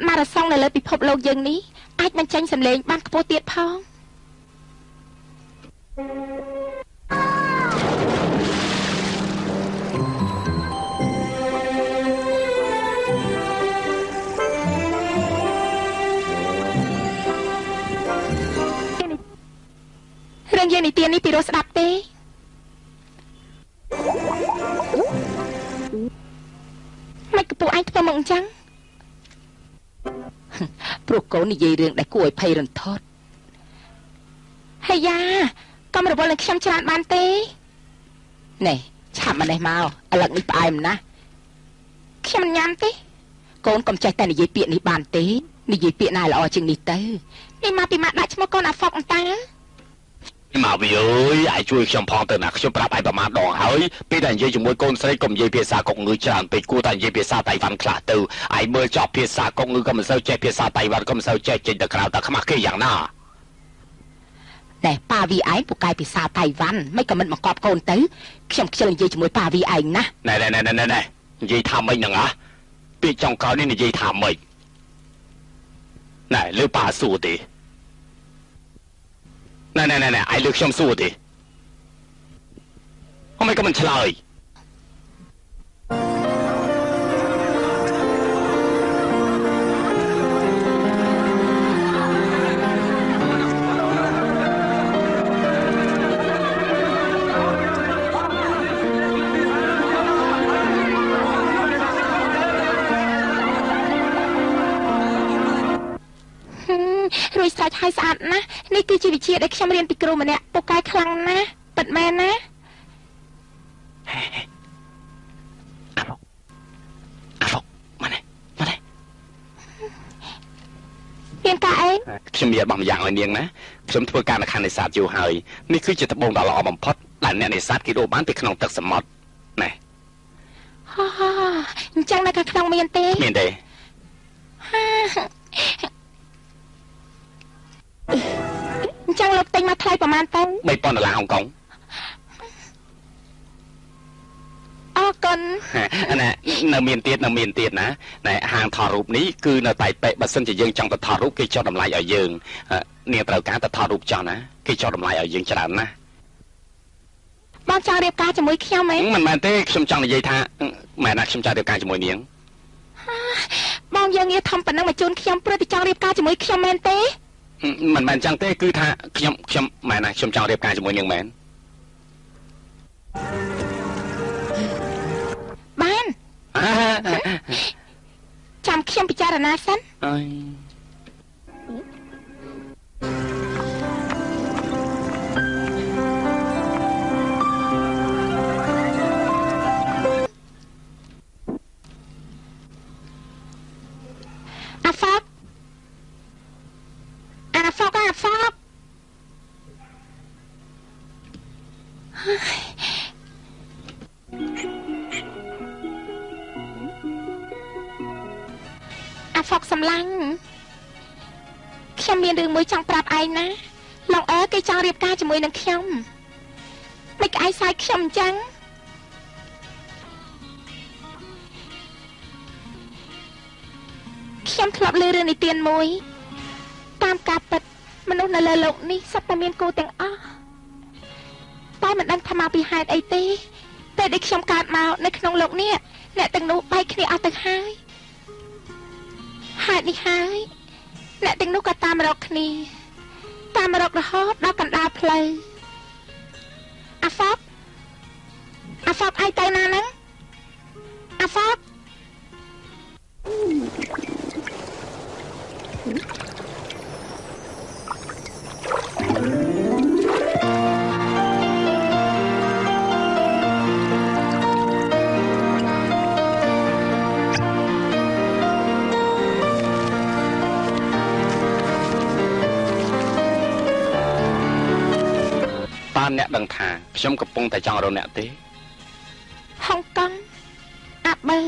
មករសងនៅលើពិភពលោកយើងនេះអាចបញ្ចេញសម្លេងបានខ្ពស់ទៀតផងរឿងយើងនិទាននេះពីរោះស្ដាប់ទេមិនក៏ពួកឯងធ្វើមកអញ្ចឹងព្រោះកូននិយាយរឿងដែលគួរឲ្យភ័យរន្ធត់ហើយយ៉ាកុំរវល់នឹងខ្ញុំច្រើនបានទេណែឆាប់មកនេះមកឥឡូវនេះផ្អែមណាស់ខ្ញុំមិនញ៉ាំទេកូនកុំចេះតែនិយាយពាក្យនេះបានទេនិយាយពាក្យណាល្អជាងនេះទៅនេះមកពីម៉ាក់ដាក់ឈ្មោះកូនអាហ្វុកអន្តើមកវាអើយអាយជួយខ្ញុំផងទៅណាខ្ញុំប្រាប់អាយប្រមាណដងហើយពេលដែលនិយាយជាមួយកូនស្រីកុំនិយាយភាសាកុកងឺច្រើនពេកគួរតែនិយាយភាសាតៃវ៉ាន់ខ្លះទៅអាយមើលចប់ភាសាកុកងឺក៏មិនសូវចេះភាសាតៃវ៉ាន់ក៏មិនសូវចេះចេញទៅក្រៅតែខ្មាស់គេយ៉ាងណាតែប៉ាវីឯងពូកែភាសាតៃវ៉ាន់មិនក៏មិនបង្កប់កូនទៅខ្ញុំខ្ជិលនិយាយជាមួយប៉ាវីឯងណាណែនិយាយថាម៉េចហ្នឹងហ៎ពាក្យចុងក្រោយនេះនិយាយថាម៉េចណែលើប៉ាសួរទេណែអាយលើខ្ញុំសួរទេអមិនក៏មិនឆ្លើយរួចស្រេចហើយស្អាតណាស់នេះគឺជាវិជ្ជាដែលខ្ញុំរៀនពីគ្រូម្នាក់ពូកែខ្លាំងណាស់ពិតមែនណាអាហ្វុកមកនេះមានការអីខ្ញុំមានរបស់ម្យ៉ាងឲ្យនាងណាខ្ញុំធ្វើការនៅខាងនេសាទយូរហើយនេះគឺជាត្បូងដ៏ល្អបំផុតដែលអ្នកនេសាទគេរកបានពីក្នុងទឹកសមុទ្រណែអញ្ចឹងនៅខាងក្នុងមានទេមានទេអញ្ចឹងលោកទិញមកថ្លៃប្រហែលទៅ$3000ហុងកុងអរគុណណែនៅមានទៀតណាណែហាងថតរូបនេះគឺនៅតែពេកបើសិនជាយើងចង់ទៅថតរូបគេចុះតម្លៃឲ្យយើងនាងត្រូវការទៅថតរូបចោះណាគេចុះតម្លៃឲ្យយើងច្រើនណាបងចង់រៀបការជាមួយខ្ញុំហ៎មិនមែនទេខ្ញុំចង់និយាយថាម៉ែណាខ្ញុំចង់រៀបការជាមួយនាងបងយើងងារធំប៉ុណ្ណឹងមកជូនខ្ញុំព្រោះតែចង់រៀបការជាមួយខ្ញុំមែនទេមិនមែនចឹងទេគឺថាខ្ញុំម៉ែណាខ្ញុំចង់រៀបការជាមួយនាងមែនបានចាំខ្ញុំពិចារណាសិនអើយអាហ្វុកអាហ្វុកសំឡាញ់ខ្ញុំមានរឿងមួយចង់ប្រាប់ឯងណាឡុងអើគេចង់រៀបការជាមួយនឹងខ្ញុំមិនក្អែកសាយខ្ញុំអញ្ចឹងខ្ញុំធ្លាប់ឮរឿងនិទានមួយតាមការពិតមនុស្សនៅលើโลกនេះសុទ្ធតែមានគូទាំងអស់តែមិនដឹងថាមកពីហេតុអីទេពេលដែលខ្ញុំកើតមកនៅក្នុងโลกនេះអ្នកទាំងនោះបែកគ្នាអស់ទៅហើយហេតុនេះហើយអ្នកទាំងនោះក៏តាមរកគ្នាតាមរករហូតដល់កណ្ដាលផ្លូវអាហ្វុកឯងទៅណាហ្នឹងអាហ្វុកអ្នកដឹងថាខ្ញុំកំពុងតែចង់រកអ្នកទេហុងកុងអាបើ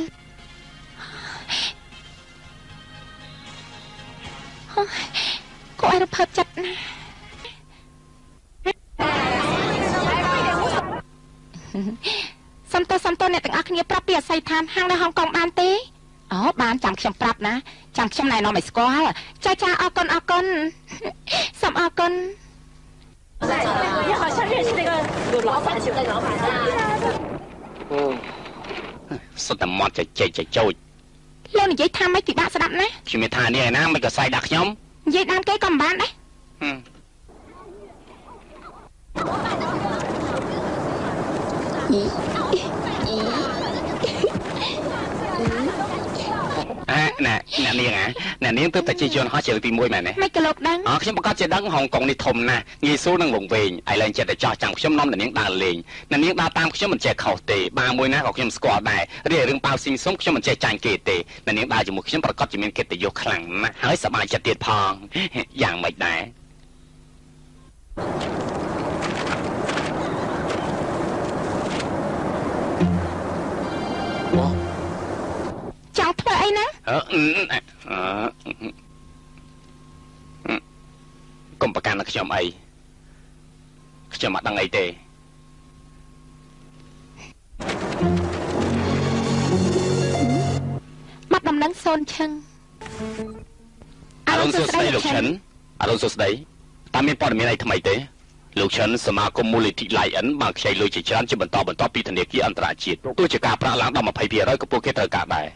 គួរឲ្យរំភើបចិត្តណាសំទោសអ្នកទាំងអស់គ្នាប្រាប់ពីអាស័យដ្ឋានហាងនៅហុងកុងបានទេ អូបានចាំខ្ញុំប្រាប់ណាចាំខ្ញុំណែនាំឲ្យស្គាល់ចាចាអរគុណសូមអរគុណ你好像认识那个有老板型的老板啊。សុទ្ធតែមកចែកចោច លោកនិយាយថាម៉េចពិបាកស្ដាប់ណា ខ្ញុំមានថានេះឯណាមិនក៏សាយដាក់ខ្ញុំ និយាយដើមគេក៏មិនបានដែរ អ្នកនាងទៅតែជាជនហោះជាទី1មែនទេ មិនក៏លោកដឹង ខ្ញុំប្រកាសជាដឹងហុងកុងនេះធំណាស់ងាយស្រួលនឹងវង្វេងឥឡូវចិត្តតែចោះចាំខ្ញុំនាំអ្នកនាងដើរលេងអ្នកនាងដើរតាមខ្ញុំមិនចេះខុសទេបាមួយណាក៏ខ្ញុំស្គាល់ដែររីរឿងប៉ាវស៊ីងសុំខ្ញុំមិនចេះចាញ់គេទេអ្នកនាងដើរជាមួយខ្ញុំប្រកាសជាមានកិត្តិយសខ្លាំងណាស់ហើយសប្បាយចិត្តទៀតផងយ៉ាងម៉េចដែរ ចង់ធ្វើអីណា កុំប្រកាន់ដល់ខ្ញុំអីខ្ញុំអត់ដឹងអីទេ បាត់ដំណឹងសូនឈឹង អរុនសួស្ដីលោកឈិនអរុនសួស្ដីតាមមានព័ត៌មានអីថ្មីទេលោកឈិនសមាគមមូលនិធិ Lion បានខ្ចីលុយជាច្រើនជាបន្តពីធនាគារអន្តរជាតិទោះជាការប្រាក់ឡើងដល់ 20% ក៏ពួកគេត្រូវការដែរ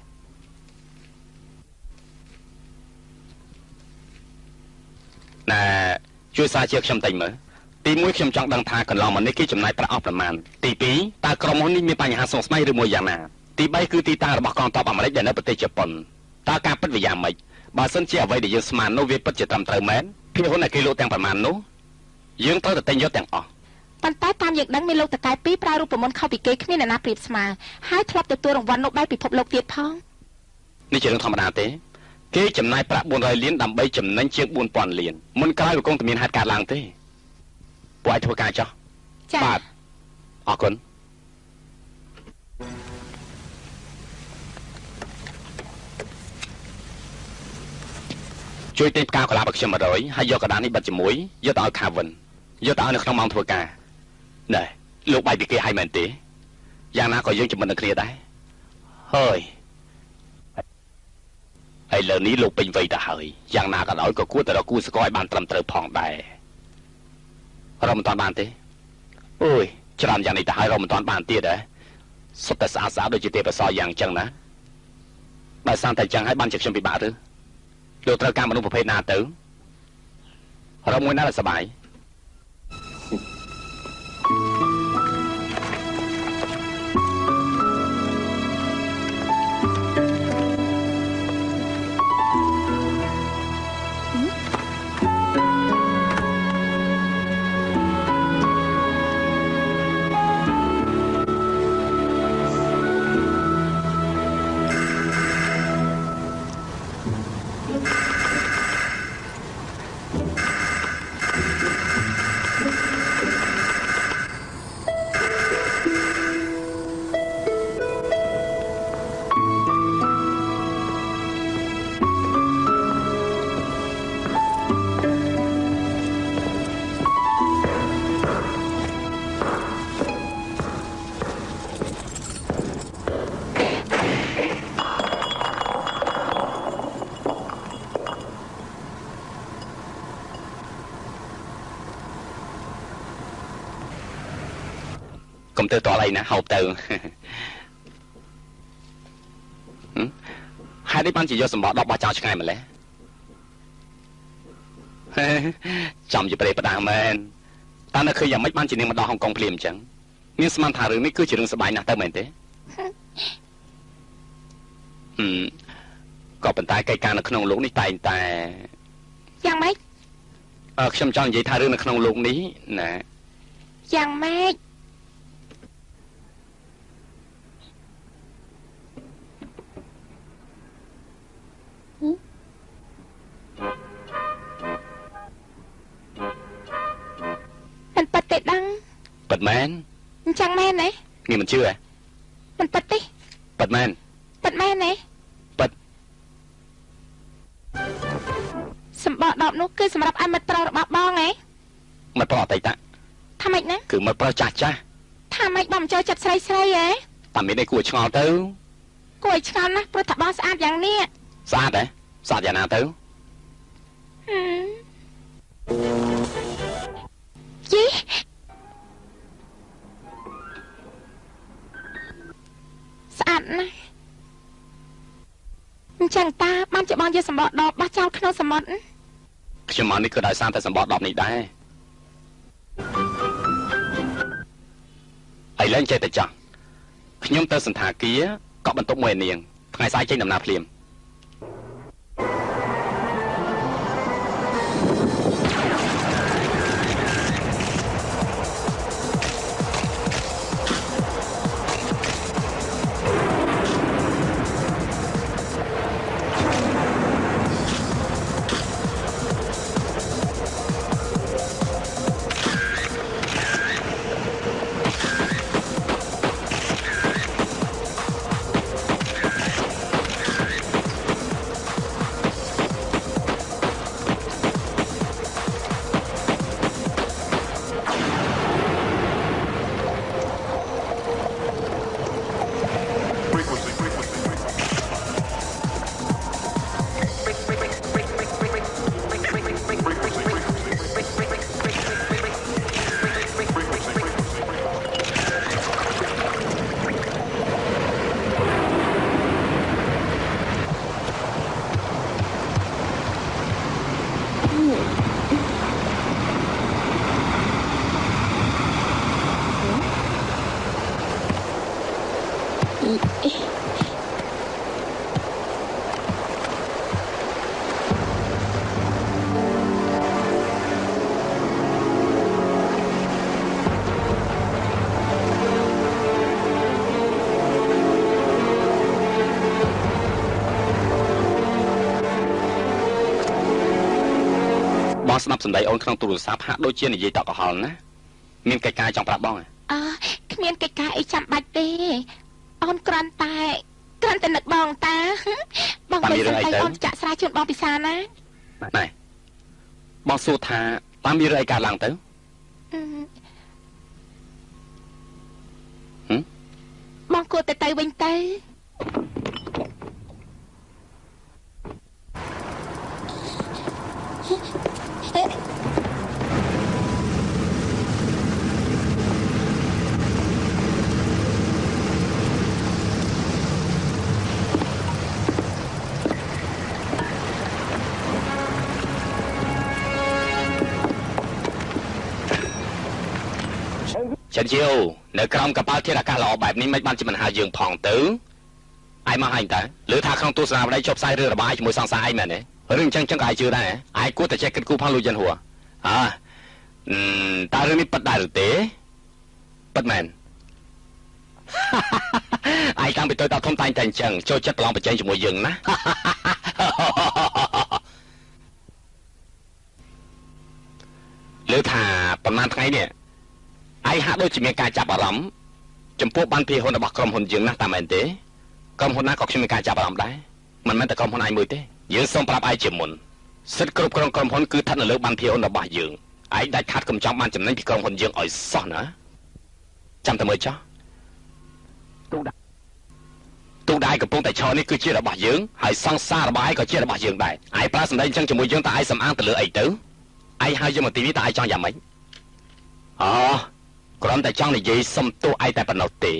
ណែជួយសារជាខ្ញុំតិចមើលទី1ខ្ញុំចង់ដឹងថាកន្លងមកនេះគេចំណាយប្រាក់អស់ប្រមាណទី2តើក្រុមហ៊ុននេះមានបញ្ហាស្មុគស្មាញឬមួយយ៉ាងណាទី3គឺទីតាំងរបស់កងទ័ពអាមេរិកដែលនៅប្រទេសជប៉ុនតើការពិតវាយ៉ាងម៉េចបើសិនជាអ្វីដែលយើងស្មាននោះវាពិតជាត្រឹមត្រូវមែនភាគហ៊ុនដែលគេលក់ទាំងប្រមាណនោះយើងត្រូវតែទិញយកទាំងអស់ ប៉ុន្តែតាមយើងដឹងមានលោកតកែពីរប្រើរូបមន្តខុសពីគេគ្មានអ្នកណាប្រៀបស្មើហើយធ្លាប់ទទួលរង្វាន់ Nobel ពិភពលោកទៀតផង នេះជារឿងធម្មតាទេគេចំណាយប្រាក់400លានដើម្បីចំណេញជាង 4000 លានមុនក្រោយវាគង់តែមានហេតុការណ៍ឡើងទេពួកឯងធ្វើការចោះ ចា៎ បាទអរគុណជួយទិញផ្កាកុលាបឲ្យខ្ញុំ100ហើយយកកណ្ដាលនេះបិទជាមួយយកទៅឲ្យខាវិនយកទៅឲ្យនៅក្នុងម៉ោងធ្វើការណែលោកបាយពីគេឲ្យមែនទេយ៉ាងណាក៏យើងជំនិតនឹងគ្នាដែរហើយឥឡូវនេះលោកពេញវ័យទៅហើយយ៉ាងណាក៏ដោយក៏គួរតែរកគូស្គាល់ឲ្យបានត្រឹមត្រូវផងដែររកមិនតាន់បានទេអូយច្រើនយ៉ាងនេះទៅហើយរកមិនតាន់បានទៀតហ៎សុទ្ធតែស្អាតដូចជាទេពអសរយ៉ាងអញ្ចឹងណាបើសានតែអញ្ចឹងហើយបានជាខ្ញុំពិបាកឬលោកត្រូវការមនុស្សប្រភេទណាទៅរកមួយណាដែលសប្បាយ កុំទៅតល់អីណាហូបទៅហើយនេះបានជាយកសម្បត្តិ10បោះចោលឆ្ងាយម្លេះចំជាប្រេប្រដាមែនតើនៅឃើញយ៉ាងម៉េចបានជានាងមកដល់ហុងកុងភ្លាមអញ្ចឹងមានស្មានថារឿងនេះគឺជារឿងសប្បាយណាស់ទៅមែនទេក៏ប៉ុន្តែកិច្ចការនៅក្នុងលោកនេះតែងតែយ៉ាងម៉េច ខ្ញុំចង់និយាយថារឿងនៅក្នុងលោកនេះណា យ៉ាងម៉េច មិនប៉ិតទេដឹង ប៉ិតមែន អញ្ចឹងមែនទេ នេះមិនជឿហ៎ មិនប៉ិតទេ ប៉ិតមែន ប៉ិតមែនទេ ប៉ិត សម្បកដបនោះគឺសម្រាប់ឲ្យមិត្តប្រុសរបស់បងហ៎ មិត្តប្រុសអតីត ថាម៉េចណា គឺមិត្តប្រុសចាស់ចាស់ ថាម៉េចបងមិនចូលចិត្តស្រីស្រីហ៎ តាមមានអីគួរឆ្ងល់ទៅ គួរឲ្យឆ្ងល់ណាស់ព្រោះថាបងស្អាតយ៉ាងនេះ ស្អាតហ៎ស្អាតយ៉ាងណាទៅ ជី ស្អាតណាស់អញ្ចឹងតាបានជាបងយកសម្បកដបបោះចោលក្នុងសមុទ្រ ខ្ញុំមកនេះគឺដោយសារតែសម្បត្តិ10នេះដែរហើយឡើងចេះតែចង់ខ្ញុំទៅសន្តាគារក៏បន្ទប់មួយនាងថ្ងៃស្អែកចេញដំណើរភ្លាមបងស្ដាប់សម្ដីអូនក្នុងទូរស័ព្ទហាក់ដូចជានិយាយតក់កុហលណាមានកិច្ចការចង់ប្រាប់បងហ៎ គ្មានកិច្ចការអីចាំបាច់ទេអូនគ្រាន់តែនឹកបងតាបងមិនស្អីអូនចាក់ស្រាយជូនបងពិសាណា ណែបងសួរថាតាមមានរឿងអីកើតឡើងទៅបងគួរតែទៅវិញទៅ ចិនជាវនៅក្រោមកប៉ាល់ធាតុអាកាសល្អបែបនេះមិនបានជាមិនហៅយើងផងទៅឯមកហើយតើលើថាក្នុងទស្សនាវដ្តីជប់ផ្សាយរឿងរបាយជាមួយសង្សារឯងមែនទេរឿងអញ្ចឹងក៏ឯងជឿដែរឯងគួរតែចេះគិតគូរផងលុយចិនហួរតើរឿងនេះពិតដែរឬទេពិតមែនឯងតាំងពីទៅដល់ធំតែងតែអញ្ចឹងចូលចិត្តប្រឡងប្រជែងជាមួយយើងណាលើថាប្រហែលថ្ងៃនេះឯងហាក់ដូចជាមានការចាប់អារម្មណ៍ចំពោះបានភាគហ៊ុនរបស់ក្រុមហ៊ុនយើងណាស់តាមមែនទេក្រុមហ៊ុនណាក៏ខ្ញុំមានការចាប់អារម្មណ៍ដែរមិនមែនតែក្រុមហ៊ុនឯងមួយទេយើងសូមប្រាប់ឯងជាមុនសិទ្ធិគ្រប់គ្រងក្រុមហ៊ុនគឺស្ថិតនៅលើបានភាគហ៊ុនរបស់យើងឯងដាច់ខាតកុំចង់បានចំណេញពីក្រុមហ៊ុនយើងឲ្យសោះណាចាំតែមើលចោះទូដៃកំពុងតែឈរនេះគឺជារបស់យើងហើយសង្សាររបស់ឯងក៏ជារបស់យើងដែរឯងប្រើសម្ដីអញ្ចឹងជាមួយយើងតើឯងសំអាងទៅលើអីទៅឯងហៅយើងមកទីនេះតើឯងចង់យ៉ាងម៉េចគ្រាន់តែចង់និយាយសុំទោសឯងតែប៉ុណ្ណោះទេ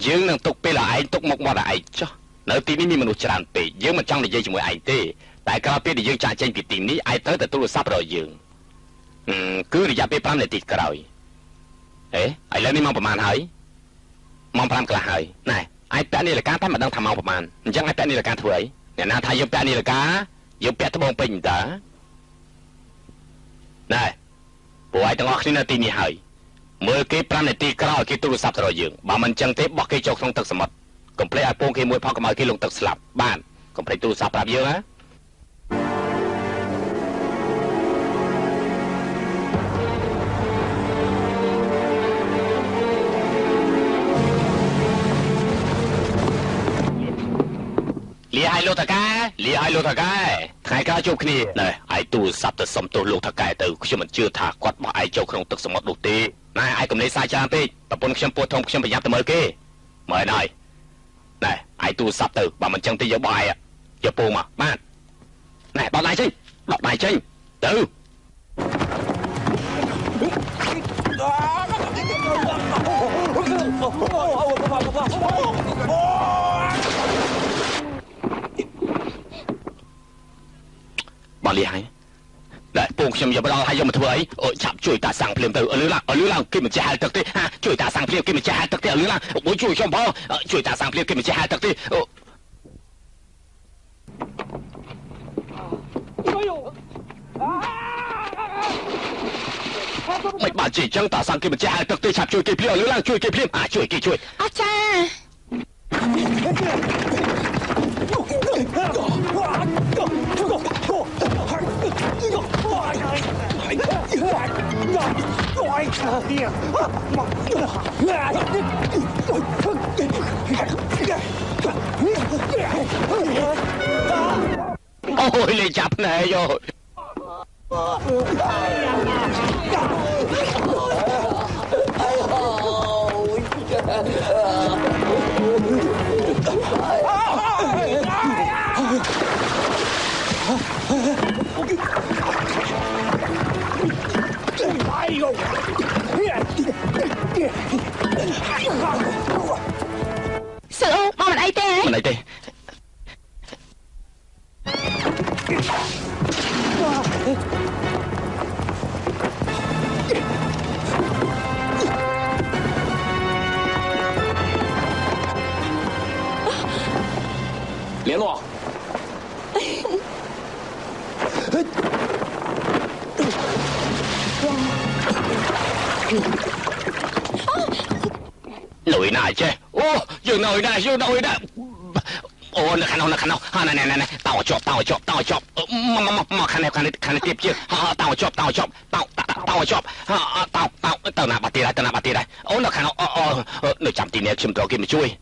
យើងនឹងទុកពេលឲ្យឯងទុកមុខមាត់ឲ្យឯងចុះនៅទីនេះមានមនុស្សច្រើនពេកយើងមិនចង់និយាយជាមួយឯងទេតែក្រោយពេលដែលយើងចាក់ចេញពីទីនេះឯងត្រូវតែទូរស័ព្ទរកយើងគឺរយៈពេល5នាទីក្រោយឥឡូវនេះម៉ោងប្រហែលហើយម៉ោង5កន្លះហើយណែឯងពាក់នាឡិកាតែមិនដឹងថាម៉ោងប្រហែលអញ្ចឹងឯងពាក់នាឡិកាធ្វើអីអ្នកណាថាយើងពាក់នាឡិកាយើងពាក់ត្បូងពេញតើណែពួកឯងទាំងអស់គ្នានៅទីនេះហើយមើលគេ5នាទីក្រោយគេទូរស័ព្ទទៅរកយើងបើមិនអញ្ចឹងទេបោះគេចូលក្នុងទឹកសមុទ្រកុំភ្លេចឲ្យពងគេមួយផងកុំឲ្យគេលងទឹកស្លាប់បានកុំភ្លេចទូរស័ព្ទប្រាប់យើងណាលាឲ្យលោកតកែលាឲ្យលោកតកែថ្ងៃក្រោយជួបគ្នាណែឯងទូរស័ព្ទទៅសុំទោសលោកតកែទៅខ្ញុំមិនជឿថាគាត់បោះឯងចូលក្នុងទឹកសមុទ្រនោះទេណែឯងកុំលេងសាយច្រើនពេកប្រពន្ធខ្ញុំពោះធំខ្ញុំប្រយ័ត្នទៅមើលគេមើលហើយ ណែអាយទូរស័ព្ទទៅបើមិនចឹងទេយកបាយយកពូមកបាទណែដកដៃចេញទៅបានលីហើយតែពងខ្ញុំយកមកដល់ហើយយកមកធ្វើអីអូឆាប់ជួយតាសាំងភ្លាមទៅលឺឡើងគេមិនចេះហែលទឹកទេជួយតាសាំងភ្លាមគេមិនចេះហែលទឹកទេលឺឡើងអូជួយខ្ញុំផងជួយតាសាំងភ្លាមគេមិនចេះហែលទឹកទេមិនបានជាចឹងតាសាំងគេមិនចេះហែលទឹកទេឆាប់ជួយគេភ្លាមលឺឡើងជួយគេភ្លាមជួយអចា Ôi lên chập này rồi Sư ơi, mau mình ấy tê Mình ấy tê Liên lộ Nổi này chứ ô dừng nổi này ô nó khăn đâu này tao chọc mà khăn này tiếp chứ tao chọc tao nào bắt tiền đây ô nó khăn nó chạm tiền này chìm đó kia mà chui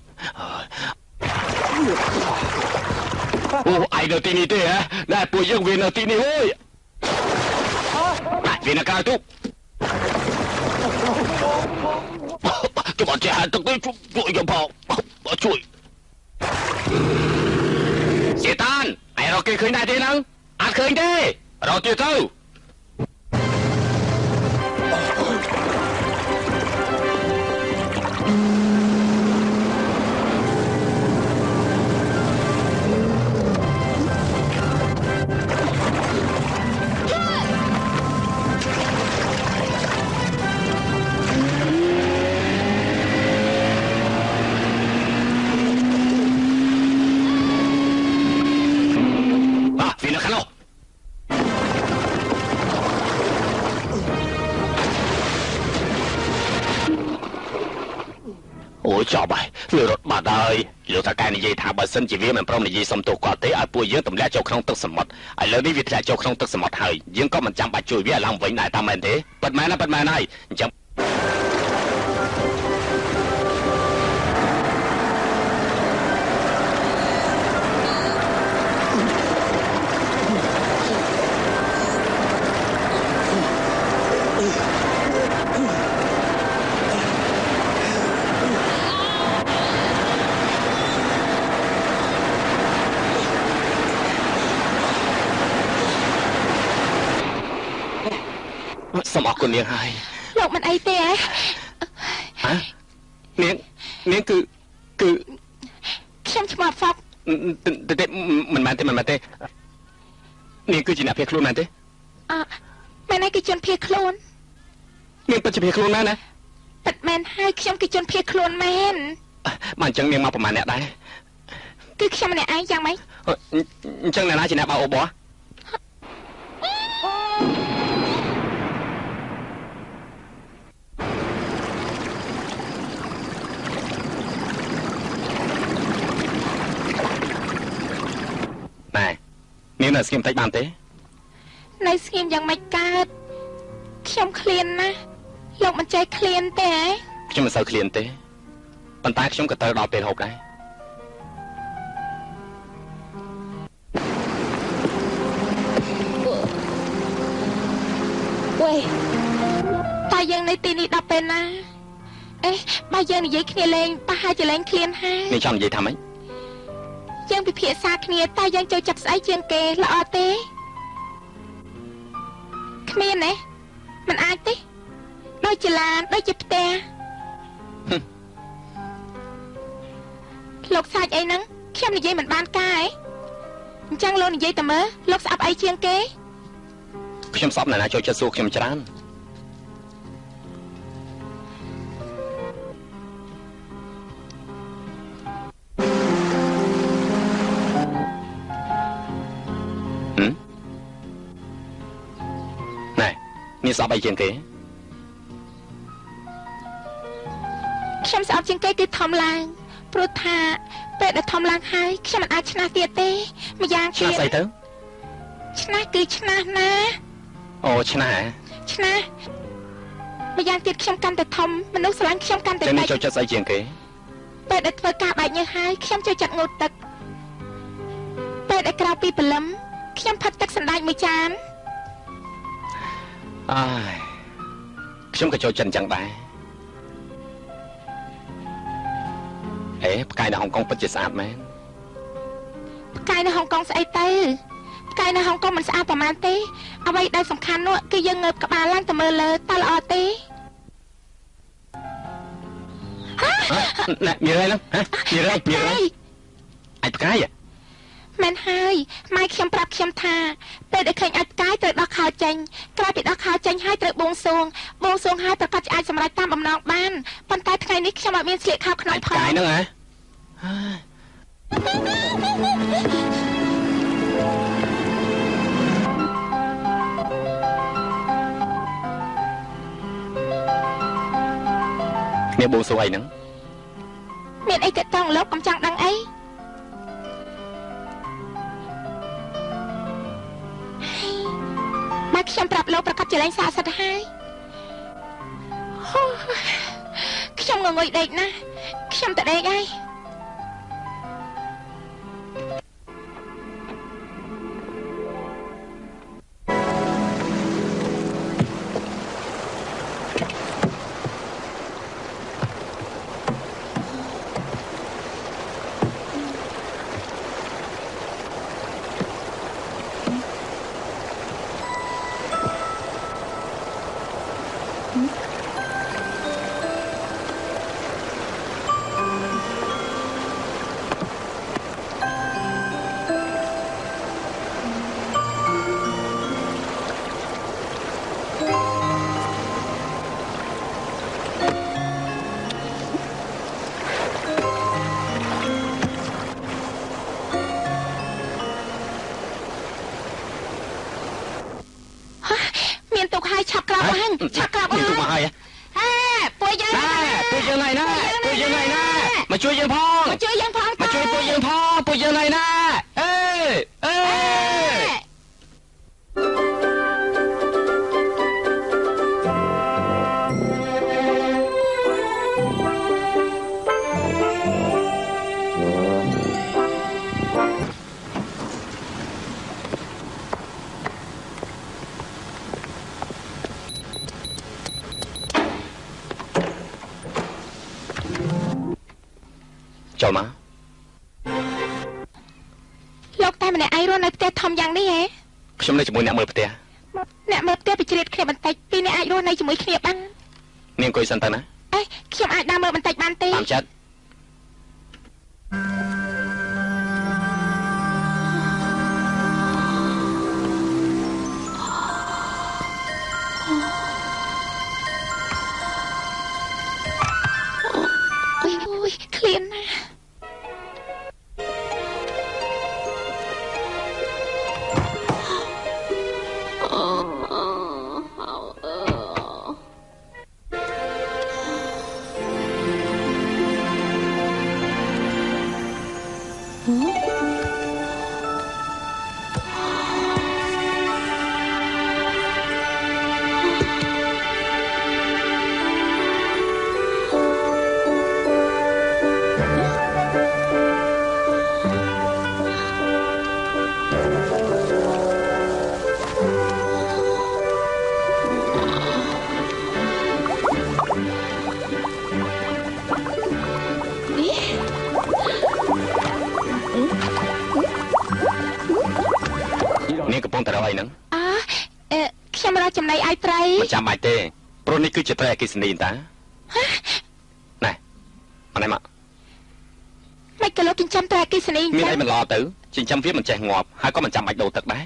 ô ai được tiền này thế hả này bùi dương về nào tiền này ơi này về nào cao chút cho bọn trẻ thực tế chui cho họ chui Sĩ tan ai rồi kia khơi này thế nâng ăn khơi đi rồi kia thôi vì nó khăn đâu ôi chào bài vừa rồi bà ơi liệu ta cái này gì thả bà xin chỉ vì mình prom này gì xong tổ qua tế ai bùi dương tầm lẽ châu không tức sầm mật ai lớn đi việc lẽ châu không tức sầm mật hơi dương có mình chẳng bà chui với lòng vĩnh lại ta mình thế bật mẹ này chẳng Sao mà con Niên hai Lộc mình ấy tê hả Niên cứ Xem cho mà phọc mình mà tê Niên cứ chỉ nạp việc luôn mà tê Mày này cái chân phía khôn Niên bật chỉ việc luôn mà nè Bật mẹn hai xem cái chân phía khôn mẹn Mà chẳng Niên mauประมาณ nè đây Cứ xem này ai chăng mấy Chẳng này nó chỉ nạp bao ô bó Này, nếu là skim tách bàn thế Này skim chẳng mấy cát Xem clean nè Lộc mình chơi clean thế Chứ mà sao clean thế Bàn tay chúng có tờ đọc tiền hộp đây Ui Ta dân này tin đi đọc bên nè Ê, ba dân này giấy kia lên Ta hai chỉ lên clean ha Nên chọn gì thầm ấy យើងពិភាក្សាគ្នាតែយើងចូលចិត្តស្អីជាងគេល្អទេគ្មានទេមិនអាចទេដូចជាឡានដូចជាផ្ទះលោកសាច់អីហ្នឹងខ្ញុំនិយាយមិនបានការអញ្ចឹងលោកនិយាយតែមើលលោកស្អប់អីជាងគេ ខ្ញុំស្អប់អ្នកណាចូលចិត្តសួរខ្ញុំច្រើនណែនេះស្អប់អីជាងគេ ខ្ញុំស្អប់ជាងគេគឺធំឡើងព្រោះថាពេលដែលធំឡើងហើយខ្ញុំមិនអាចឆ្នះទៀតទេម្យ៉ាងទៀត ស្អីទៅ ឆ្នះគឺឆ្នះណា អូឆ្នះ ឆ្នះម្យ៉ាងទៀតខ្ញុំកាន់តែធំមនុស្សស្រឡាញ់ខ្ញុំកាន់តែ ចឹង តិ នេះ ច ចូលចិត្តស្អីជាងគេ ពេលដែលធ្វើការបែកញើសហើយខ្ញុំចូលចិត្តងូតទឹកពេលដែលក្រៅពីព្រលឹមខ្ញុំផឹកទឹកសណ្តែកមួយចាន អាយខ្ញុំក៏ចូលចិត្តចឹងដែរអេផ្កាយនៅហុងកុងពិតជាស្អាតមែន ផ្កាយនៅហុងកុងស្អីទៅផ្កាយនៅហុងកុងមិនស្អាតប្រហែលទេអ្វីដែលសំខាន់នោះគឺយើងងើបក្បាលឡើងទៅមើលលើតើល្អទេ ណែមានអីហ្នឹងហ៎មានអីអាចផ្កាយ មែនហើយម៉ែខ្ញុំប្រាប់ខ្ញុំថាពេលដែលឃើញអាចផ្កាយត្រូវដោះខោចេញក្រោយពីដោះខោចេញហើយត្រូវបួងសួងហើយប្រកាសជាអាចសម្រេចតាមបំណងបានប៉ុន្តែថ្ងៃនេះខ្ញុំអត់មានស្លៀកខោក្នុងផង ផ្កាយហ្នឹងហ៎ គ្នាបួងសួងអីហ្នឹង មានអីទៅតង់លោកកំចង់ដឹងអីម៉ែខ្ញុំប្រាប់លោកប្រកាសជាលែងស័ក្តិសិទ្ធិហើយខ្ញុំងងុយដេកណាស់ខ្ញុំទៅដេកហើយ មានទុកឲ្យឆាប់ក្រោបឡើងឆាប់ក្រោបឡើង ទុកមកហើយ ហេពួកយើង ណែពួកយើងណៃណាពួកយើងណៃណាមកជួយយើងផង មកជួយយើងផង មកជួយពួកយើងផងពួកយើងណៃណាអេអេ ចូលមក លោកតែម្នាក់ឯងរស់នៅផ្ទះធំយ៉ាងនេះហ៎ ខ្ញុំនៅជាមួយអ្នកមើលផ្ទះ អ្នកមើលផ្ទះបជ្រៀតគ្នាបន្តិចពីរអ្នកអាចរស់នៅជាមួយគ្នាបាន នាងអង្គុយសិនទៅណា អេខ្ញុំអាចដើរមើលបន្តិចបានទេ តាមចិត្ត អូយឃ្លានណាស់ អ ចាំបាច់ទេព្រោះនេះគឺជាត្រីអគិសនីតាណែមកណែមក មិនក៏លោកចិញ្ចឹមត្រីអគិសនី មានអីមិនល្អទៅចិញ្ចឹមវាមិនចេះងាប់ហើយក៏មិនចាំបាច់ដូរទឹកដែរ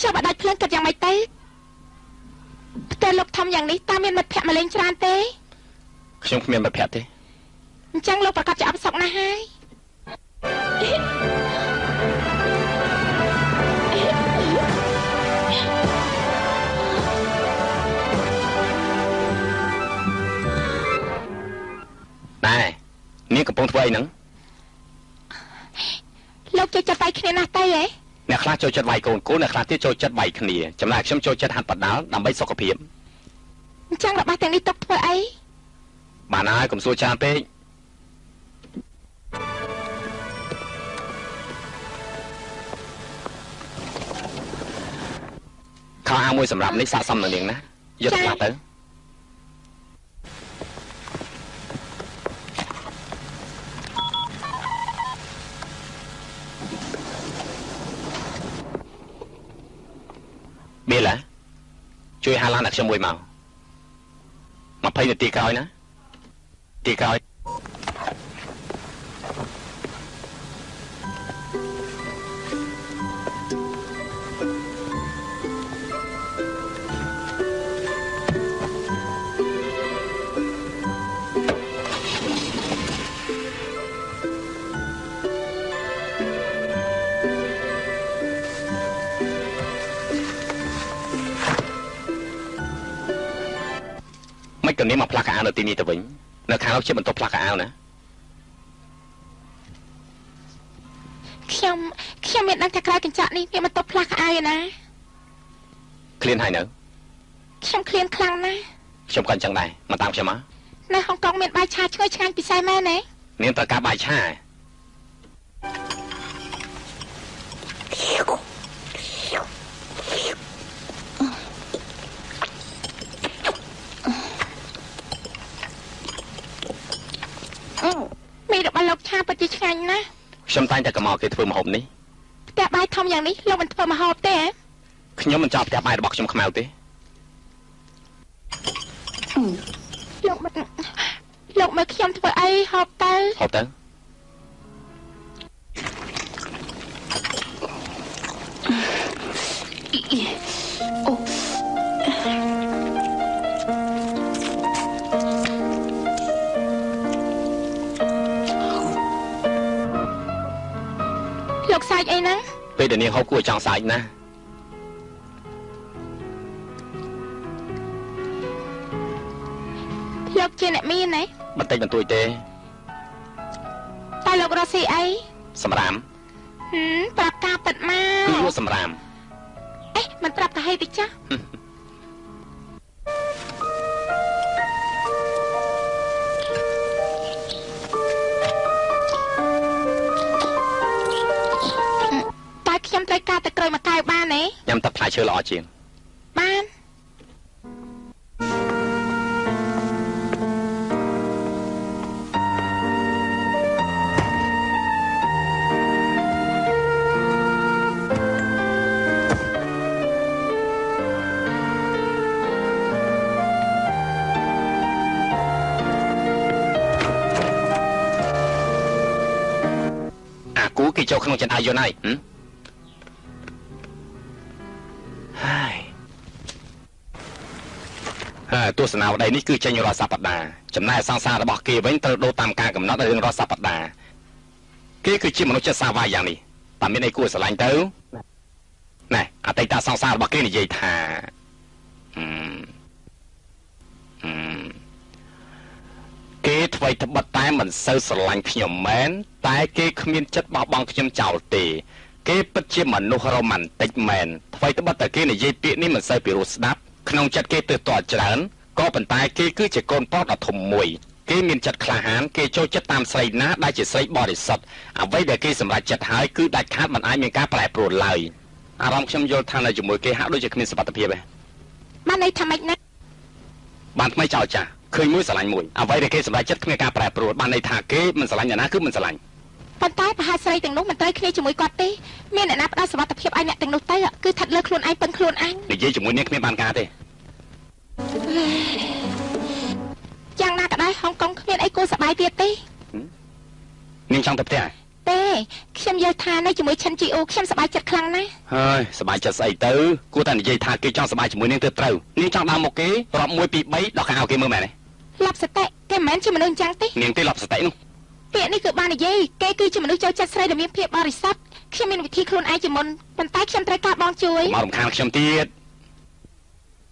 ចាំបាច់ភ្លើងគិតយ៉ាងម៉េចទៅផ្ទះលោកធំយ៉ាងនេះតើមានមិត្តភក្តិមកលេងច្រើនទេ ខ្ញុំគ្មានមិត្តភក្តិទេ អញ្ចឹងលោកប្រកាសជាអបសុកណាស់ហើយណែនាងកំពុងធ្វើអីហ្នឹង លោកចូលចិត្តបាយគ្នាណាស់ទៅហ៎ អ្នកខ្លះចូលចិត្តវាយកូនគោអ្នកខ្លះទៀតចូលចិត្តវាយគ្នាចំណែកខ្ញុំចូលចិត្តហាត់បដាល់ដើម្បីសុខភាព អញ្ចឹងរបស់ទាំងនេះទុកធ្វើអី បានហើយកុំសួរច្រើនពេកខោអាវមួយសម្រាប់នេះស័ក្តិសមនឹងនាងណាយកទៅទៅបៀឡាជួយហៅឡានអ្នកខ្ញុំមួយមក 20 នាទីក្រោយណាទីក្រោយមិនក៏នេះមកផ្លាស់កៅអៅនៅទីនេះទៅវិញនៅខាងនោះជាបន្ទប់ផ្លាស់កៅអៅណា ខ្ញុំមានដឹងថាក្រៅកញ្ចក់នេះមានបន្ទប់ផ្លាស់ខោអាវឯណា ឃ្លានហើយនៅ ខ្ញុំឃ្លានខ្លាំងណាស់ ខ្ញុំក៏អញ្ចឹងដែរមកតាមខ្ញុំមក នៅហុងកុងមានបាយឆាឈ្ងុយឆ្ងាញ់ពិសេសមែនទេ នាងត្រូវការបាយឆា មីរបស់លោកឆាពិតជាឆ្ងាញ់ណាស់ ខ្ញុំតែងតែកុំមកគេធ្វើម្ហូបនេះ ផ្ទះបាយធំយ៉ាងនេះលោកមិនធ្វើម្ហូបទេហ៎ ខ្ញុំមិនចង់ផ្ទះបាយរបស់ខ្ញុំខ្មៅទេ លោកមើលខ្ញុំធ្វើអីហូបទៅ ហូបទៅ លោកសាច់អីហ្នឹង ពេលដែលនាងហូបគួរចង់សាច់ណា លោកជាអ្នកមានទេ បន្តិចបន្តួចទេ តែលោករស់ស៊ីអី សម្រាម ប្រាប់ការពិតមក គឺលក់សម្រាម អេមិនប្រាប់កាហេតិចចាស់តែខ្ញុំត្រូវការតែក្រូចមកកៅបានទេ ញ៉ាំទឹកផ្លែឈើល្អជាង បាន អាគូគេចូលក្នុងចិនអាយយន្តហើយទស្សនាវដ្តីនេះគឺចេញរាល់សប្តាហ៍ចំណែកសង្សាររបស់គេវិញត្រូវដូរតាមការកំណត់រឿងរាល់សប្តាហ៍គេគឺជាមនុស្សចិត្តសាវ៉ាយ៉ាងនេះតែមានអីគួរស្រឡាញ់ទៅណែអតីតសង្សាររបស់គេនិយាយថាគេថ្មីត្បិតតែមិនសូវស្រឡាញ់ខ្ញុំមែនតែគេគ្មានចិត្តបោះបង់ខ្ញុំចោលទេគេពិតជាមនុស្សរ៉ូម៉ាន់ទិកមែនថ្មីត្បិតតែគេនិយាយពាក្យនេះមិនសូវពីរោះស្ដាប់ក្នុងចិត្តគេទើសទាល់ច្រើនក៏ប៉ុន្តែគេគឺជាកូនប្រុសដ៏ធំមួយគេមានចិត្តក្លាហានគេចូលចិត្តតាមស្រីណាដែលជាស្រីបរិសុទ្ធអ្វីដែលគេសម្រេចចិត្តហើយគឺដាច់ខាតមិនអាចមានការប្រែប្រួលឡើយអារម្មណ៍ខ្ញុំយល់ថានៅជាមួយគេហាក់ដូចជាគ្មានសុវត្ថិភាពទេ បានន័យថាម៉េចណា បានថ្មីចោលចាស់ឃើញមួយស្រឡាញ់មួយអ្វីដែលគេសម្រេចចិត្តគ្មានការប្រែប្រួលបានន័យថាគេមិនស្រឡាញ់អ្នកណាគឺមិនស្រឡាញ់ ប៉ុន្តែប្រហែលស្រីទាំងនោះមិនត្រូវគ្នាជាមួយគាត់ទេមានអ្នកណាផ្ដល់សុវត្ថិភាពឲ្យអ្នកទាំងនោះទៅគឺស្ថិតលើខ្លួនឯងពឹងខ្លួនឯង និយាយជាមួយនាងគ្មានបានការទេ យ៉ាងណាក៏ដោយហុងកុងគ្មានអីគួរសប្បាយទៀតទេ នាងចង់ទៅផ្ទះ ទេខ្ញុំយល់ថានៅជាមួយឈិនជីអូខ្ញុំសប្បាយចិត្តខ្លាំងណាស់ ហើយសប្បាយចិត្តស្អីទៅគួរតែនិយាយថាគេចង់សប្បាយជាមួយនាងទៅត្រូវនាងចង់ដើរមកគេរាប់1 2 3ដល់ខាងឲ្យគេមើលមែនទេ លប់សតិគេមិនមែនជាមនុស្សអញ្ចឹងទេ នាងទេលប់សតិនោះ ពាក្យនេះគឺបាននិយាយគេគឺជាមនុស្សចូលចិត្តស្រីដែលមានភាពបរិសុទ្ធខ្ញុំមានវិធីខ្លួនឯងជាមុនប៉ុន្តែខ្ញុំត្រូវការបងជួយ មករំខានខ្ញុំទៀត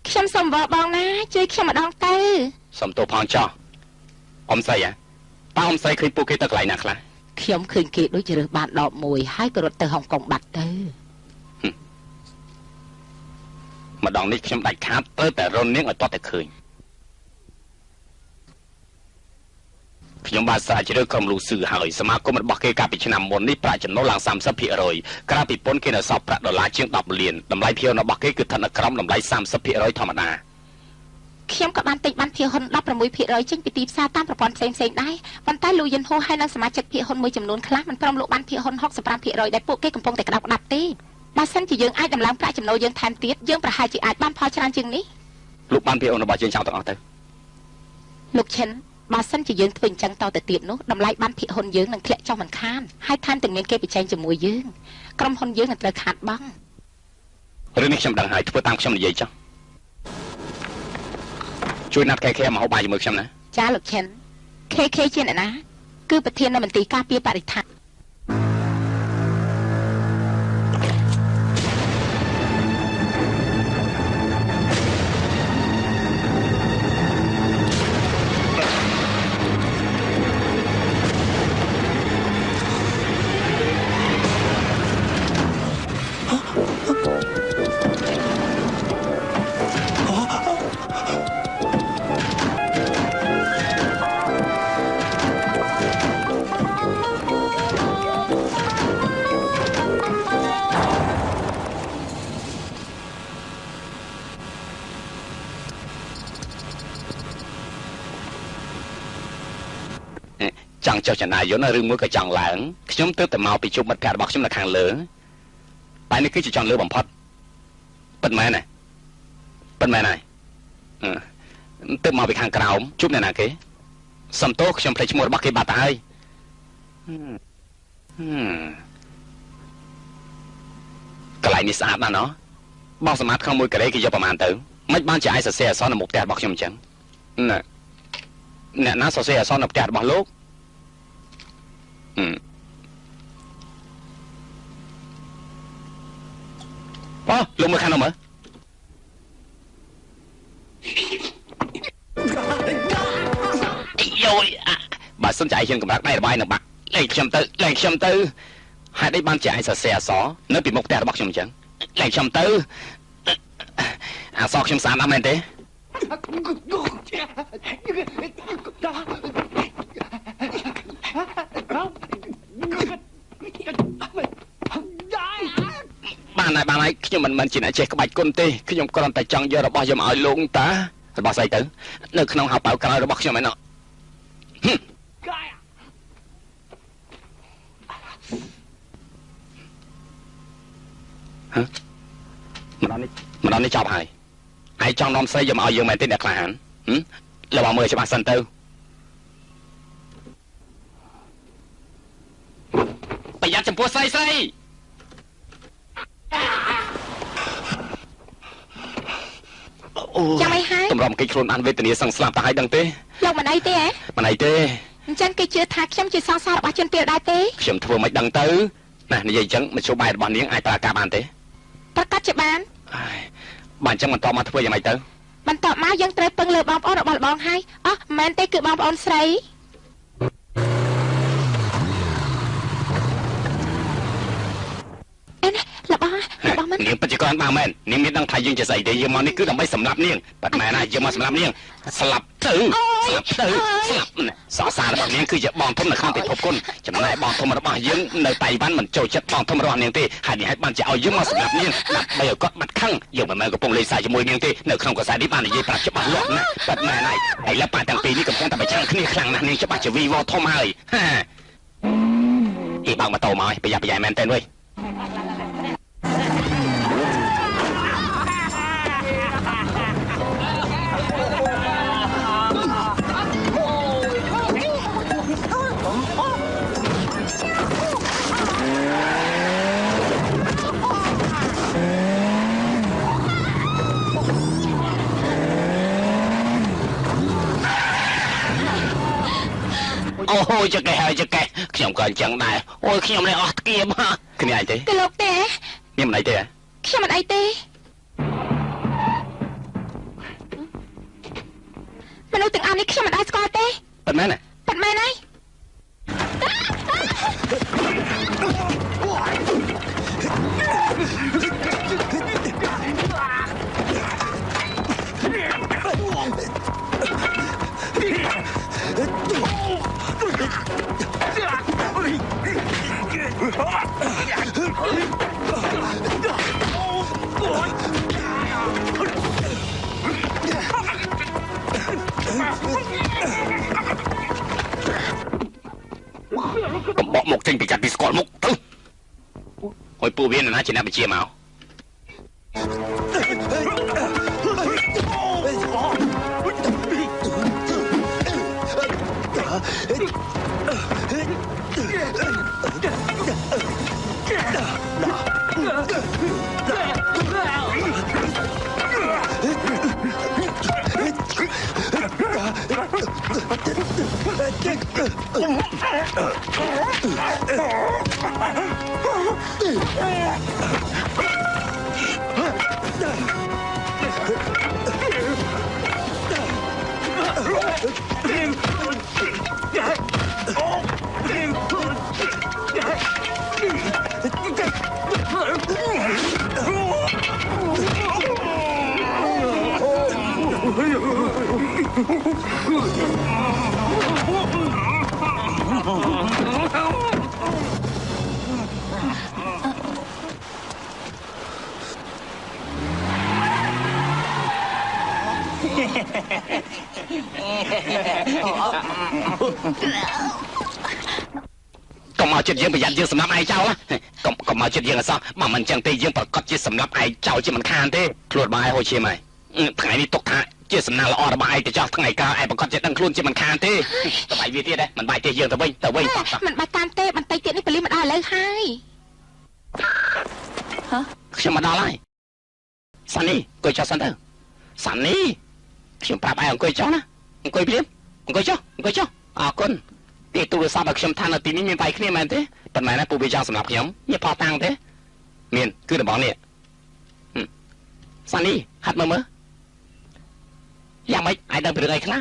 ខ្ញុំសូមវល់បងណាជួយខ្ញុំម្ដងទៅ សុំទោសផងចោះអ៊ំស្រីហ៎តើអ៊ំស្រីឃើញពួកគេទៅកន្លែងណាខ្លះ ខ្ញុំឃើញគេដូចជារើសបានដបមួយហើយក៏រត់ទៅហុងកុងបាត់ទៅ ម្ដងនេះខ្ញុំដាច់ខាតត្រូវតែរននាងឲ្យតតតែឃើញខ្ញុំបានស្រាវជ្រាវក្រុមលូស៊ឺហើយសមាគមរបស់គេកាលពីឆ្នាំមុននេះប្រាក់ចំណូលឡើង 30% ក្រៅពីពន្ធគេនៅសល់ប្រាក់ដុល្លារជាង10លានតម្លៃភាគរបស់គេគឺស្ថិតនៅក្រោមតម្លៃ 30% ធម្មតា ខ្ញុំក៏បានទិញបានភាគហ៊ុន 16% ចេញពីទីផ្សារតាមប្រព័ន្ធផ្សេងៗដែរប៉ុន្តែលោកយិនហូហើយនិងសមាជិកភាគហ៊ុនមួយចំនួនខ្លះមិនព្រមលក់បានភាគហ៊ុន 65% ដែលពួកគេកំពុងតែក្តោបក្តាប់ទេបើសិនជាយើងអាចដំឡើងប្រាក់ចំណូលយើងថែមទៀតយើងប្រហែលជាអាចបានផលច្រើនជាងនេះ លោកបានភាគហ៊ុនរបស់យើងចោលទាំងអស់ទៅ លោកឈិនបើសិនជាយើងធ្វើអញ្ចឹងតទៅទៀតនោះតម្លៃបានភាគហ៊ុនយើងនឹងធ្លាក់ចុះមិនខានហើយថែមទាំងមានគេប្រជែងជាមួយយើងក្រុមហ៊ុនយើងនឹងត្រូវខាតបង់ រឿងនេះខ្ញុំដឹងហើយធ្វើតាមខ្ញុំនិយាយចុះជួយណាត់ខេមកហូបបាយជាមួយខ្ញុំណា ចាលោកឈិន KK ជាអ្នកណាគឺប្រធាននៃមន្ទីរការពារបរិស្ថាន ចង់ចុះចំណាយយន្តឬមួយក៏ចង់ឡើងខ្ញុំទើបតែមកពីជួបមិត្តភក្តិរបស់ខ្ញុំនៅខាងលើតែនេះគឺជាចង់លើបំផុតពិតមែនណាពិតមែនហើយទើបមកពីខាងក្រោមជួបអ្នកណាគេសំទោសខ្ញុំភ្លេចឈ្មោះរបស់គេបាត់ទៅហើយកន្លែងនេះស្អាតណាស់ណោះបងសមាតក្នុងមួយការ៉េគេយកប្រមាណទៅមិនបានជាឯងសរសេរអក្សរនៅមុខផ្ទះរបស់ខ្ញុំអញ្ចឹងណាអ្នកណាសរសេរអក្សរនៅផ្ទះរបស់លោកលោកមើលខាងនោះមើលយោបើសិនជាឯងហ៊ានកម្រាស់ដៃរបស់ឯងនឹងបាក់លែងខ្ញុំទៅហេតុអីបានជាឯងសរសេរអក្សរនៅពីមុខផ្ទះរបស់ខ្ញុំអញ្ចឹងលែងខ្ញុំទៅអក្សរខ្ញុំស្អាតណាស់មែនទេបានហើយខ្ញុំមិនមែនជាអ្នកចេះក្បាច់គុណទេខ្ញុំគ្រាន់តែចង់យករបស់ខ្ញុំឲ្យលោកតារបស់ស្អីទៅនៅក្នុងហៅប៉ៅក្រោយរបស់ខ្ញុំឯណោះម្ដងនេះចប់ហើយឯងចង់នាំស្រីយកមកឲ្យយើងមែនទេអ្នកក្លាហានលើមកមើលច្បាស់សិនទៅប្រយ័ត្នចំពោះស្រីចាំអីហើយ តម្រុំគេខ្លួនបានវេទនាសឹងស្លាប់ទៅហើយដឹងទេលោកមិនអីទេហ៎មិនអីទេអញ្ចឹងគេជឿថាខ្ញុំជាសង្សាររបស់ជនពាលដែរទេខ្ញុំធ្វើមិនដឹងទៅណានិយាយអញ្ចឹងមធ្យោបាយរបស់នាងអាចប្រើការបានទេប្រកាសជាបានអញ្ចឹងបន្តមកធ្វើយ៉ាងម៉េចទៅបន្តមកយើងត្រូវពឹងលើបងប្អូនរបស់បងហើយអោះមិនមែនទេគឺបងប្អូនស្រីរបស់មិននាងពិតជាគ្រាន់បើមែននាងមានដឹងថាយើងជាស្អីទេយើងមកនេះគឺដើម្បីសម្លាប់នាងប៉ាត់មែនណាយើងមកសម្លាប់នាងស្លាប់ទៅសរសាររបស់នាងគឺជាបងធំនៅក្នុងពិភពគុណចំណែកបងធំរបស់យើងនៅតៃវ៉ាន់មិនចូលចិត្តបងធំរបស់នាងទេហើយនេះបានជាឲ្យយើងមកសម្លាប់នាងដើម្បីឲ្យគាត់បាត់ខឹងយើងមិនមែនកំពុងលេងសើចជាមួយនាងទេនៅក្នុងកសែតនេះបាននិយាយប្រាប់ច្បាស់លាស់ណាប៉ាត់មែនហើយឥឡូវប៉ាទាំងពីរនេះកំពុងតែប្រឆាំងគ្នាខ្លាំងណាស់នាងច្បាស់ជាវីវធំហើយអីបើកម៉ូតូមកប្រយ័ត្នប្រយែងមែនទេវើយ អូចកេហើយចកេខ្ញុំក៏អញ្ចឹងដែរអូយខ្ញុំនេះអស់គៀមគ្នាអីទេ គឺលោកទេ មានមិនអីទេ ខ្ញុំមិនអីទេមនុស្សទាំងអស់នេះខ្ញុំមិនអាចស្គាល់ទេ ប៉ុន្មាន ប៉ាត់មែនហើយ កំបកមកចេញពីកាត់ពីស្គាល់មុខទៅអុយពូវាណាជាអ្នកបញ្ជាមក កុំមកចិត្តយើងប្រយ័ត្នយើងសម្រាប់ឯងចោលកុំមកចិត្តយើងអសោះបើមិនចឹងទេយើងប្រកាសជាសម្រាប់ឯងចោលជាមិនខានទេខ្លួនបងឯងហូចឈាមហើយថ្ងៃនេះទុកថាជាសំណាងល្អរបស់ឯងទៅចោះថ្ងៃក្រោយឯងប្រកាសជាដឹងខ្លួនជាមិនខានទេតបាយវាទៀតដែរមិនបាយទេយើងទៅវិញមិនបាច់តាមទេបន្តិចទៀតនេះប៉លីសមកដល់ឥឡូវហើយខ្ញុំមកដល់ហើយសានីអង្គុយចុះសិនទៅសានីខ្ញុំប្រាប់ឯងអង្គុយចុះណាអង្គុយព្រាមអង្គុយចុះអរគុណទីទូរស័ព្ទរបស់ខ្ញុំថានៅទីនេះមានបាយគ្នាមែនទេប៉ុន្តែណាពូវាចង់សម្រាប់ខ្ញុំមានផោះតាំងទេមានគឺដំបងនេះសានីហាត់មើលយ៉ាងម៉េចឯងដឹងពីរឿងអីខ្លះ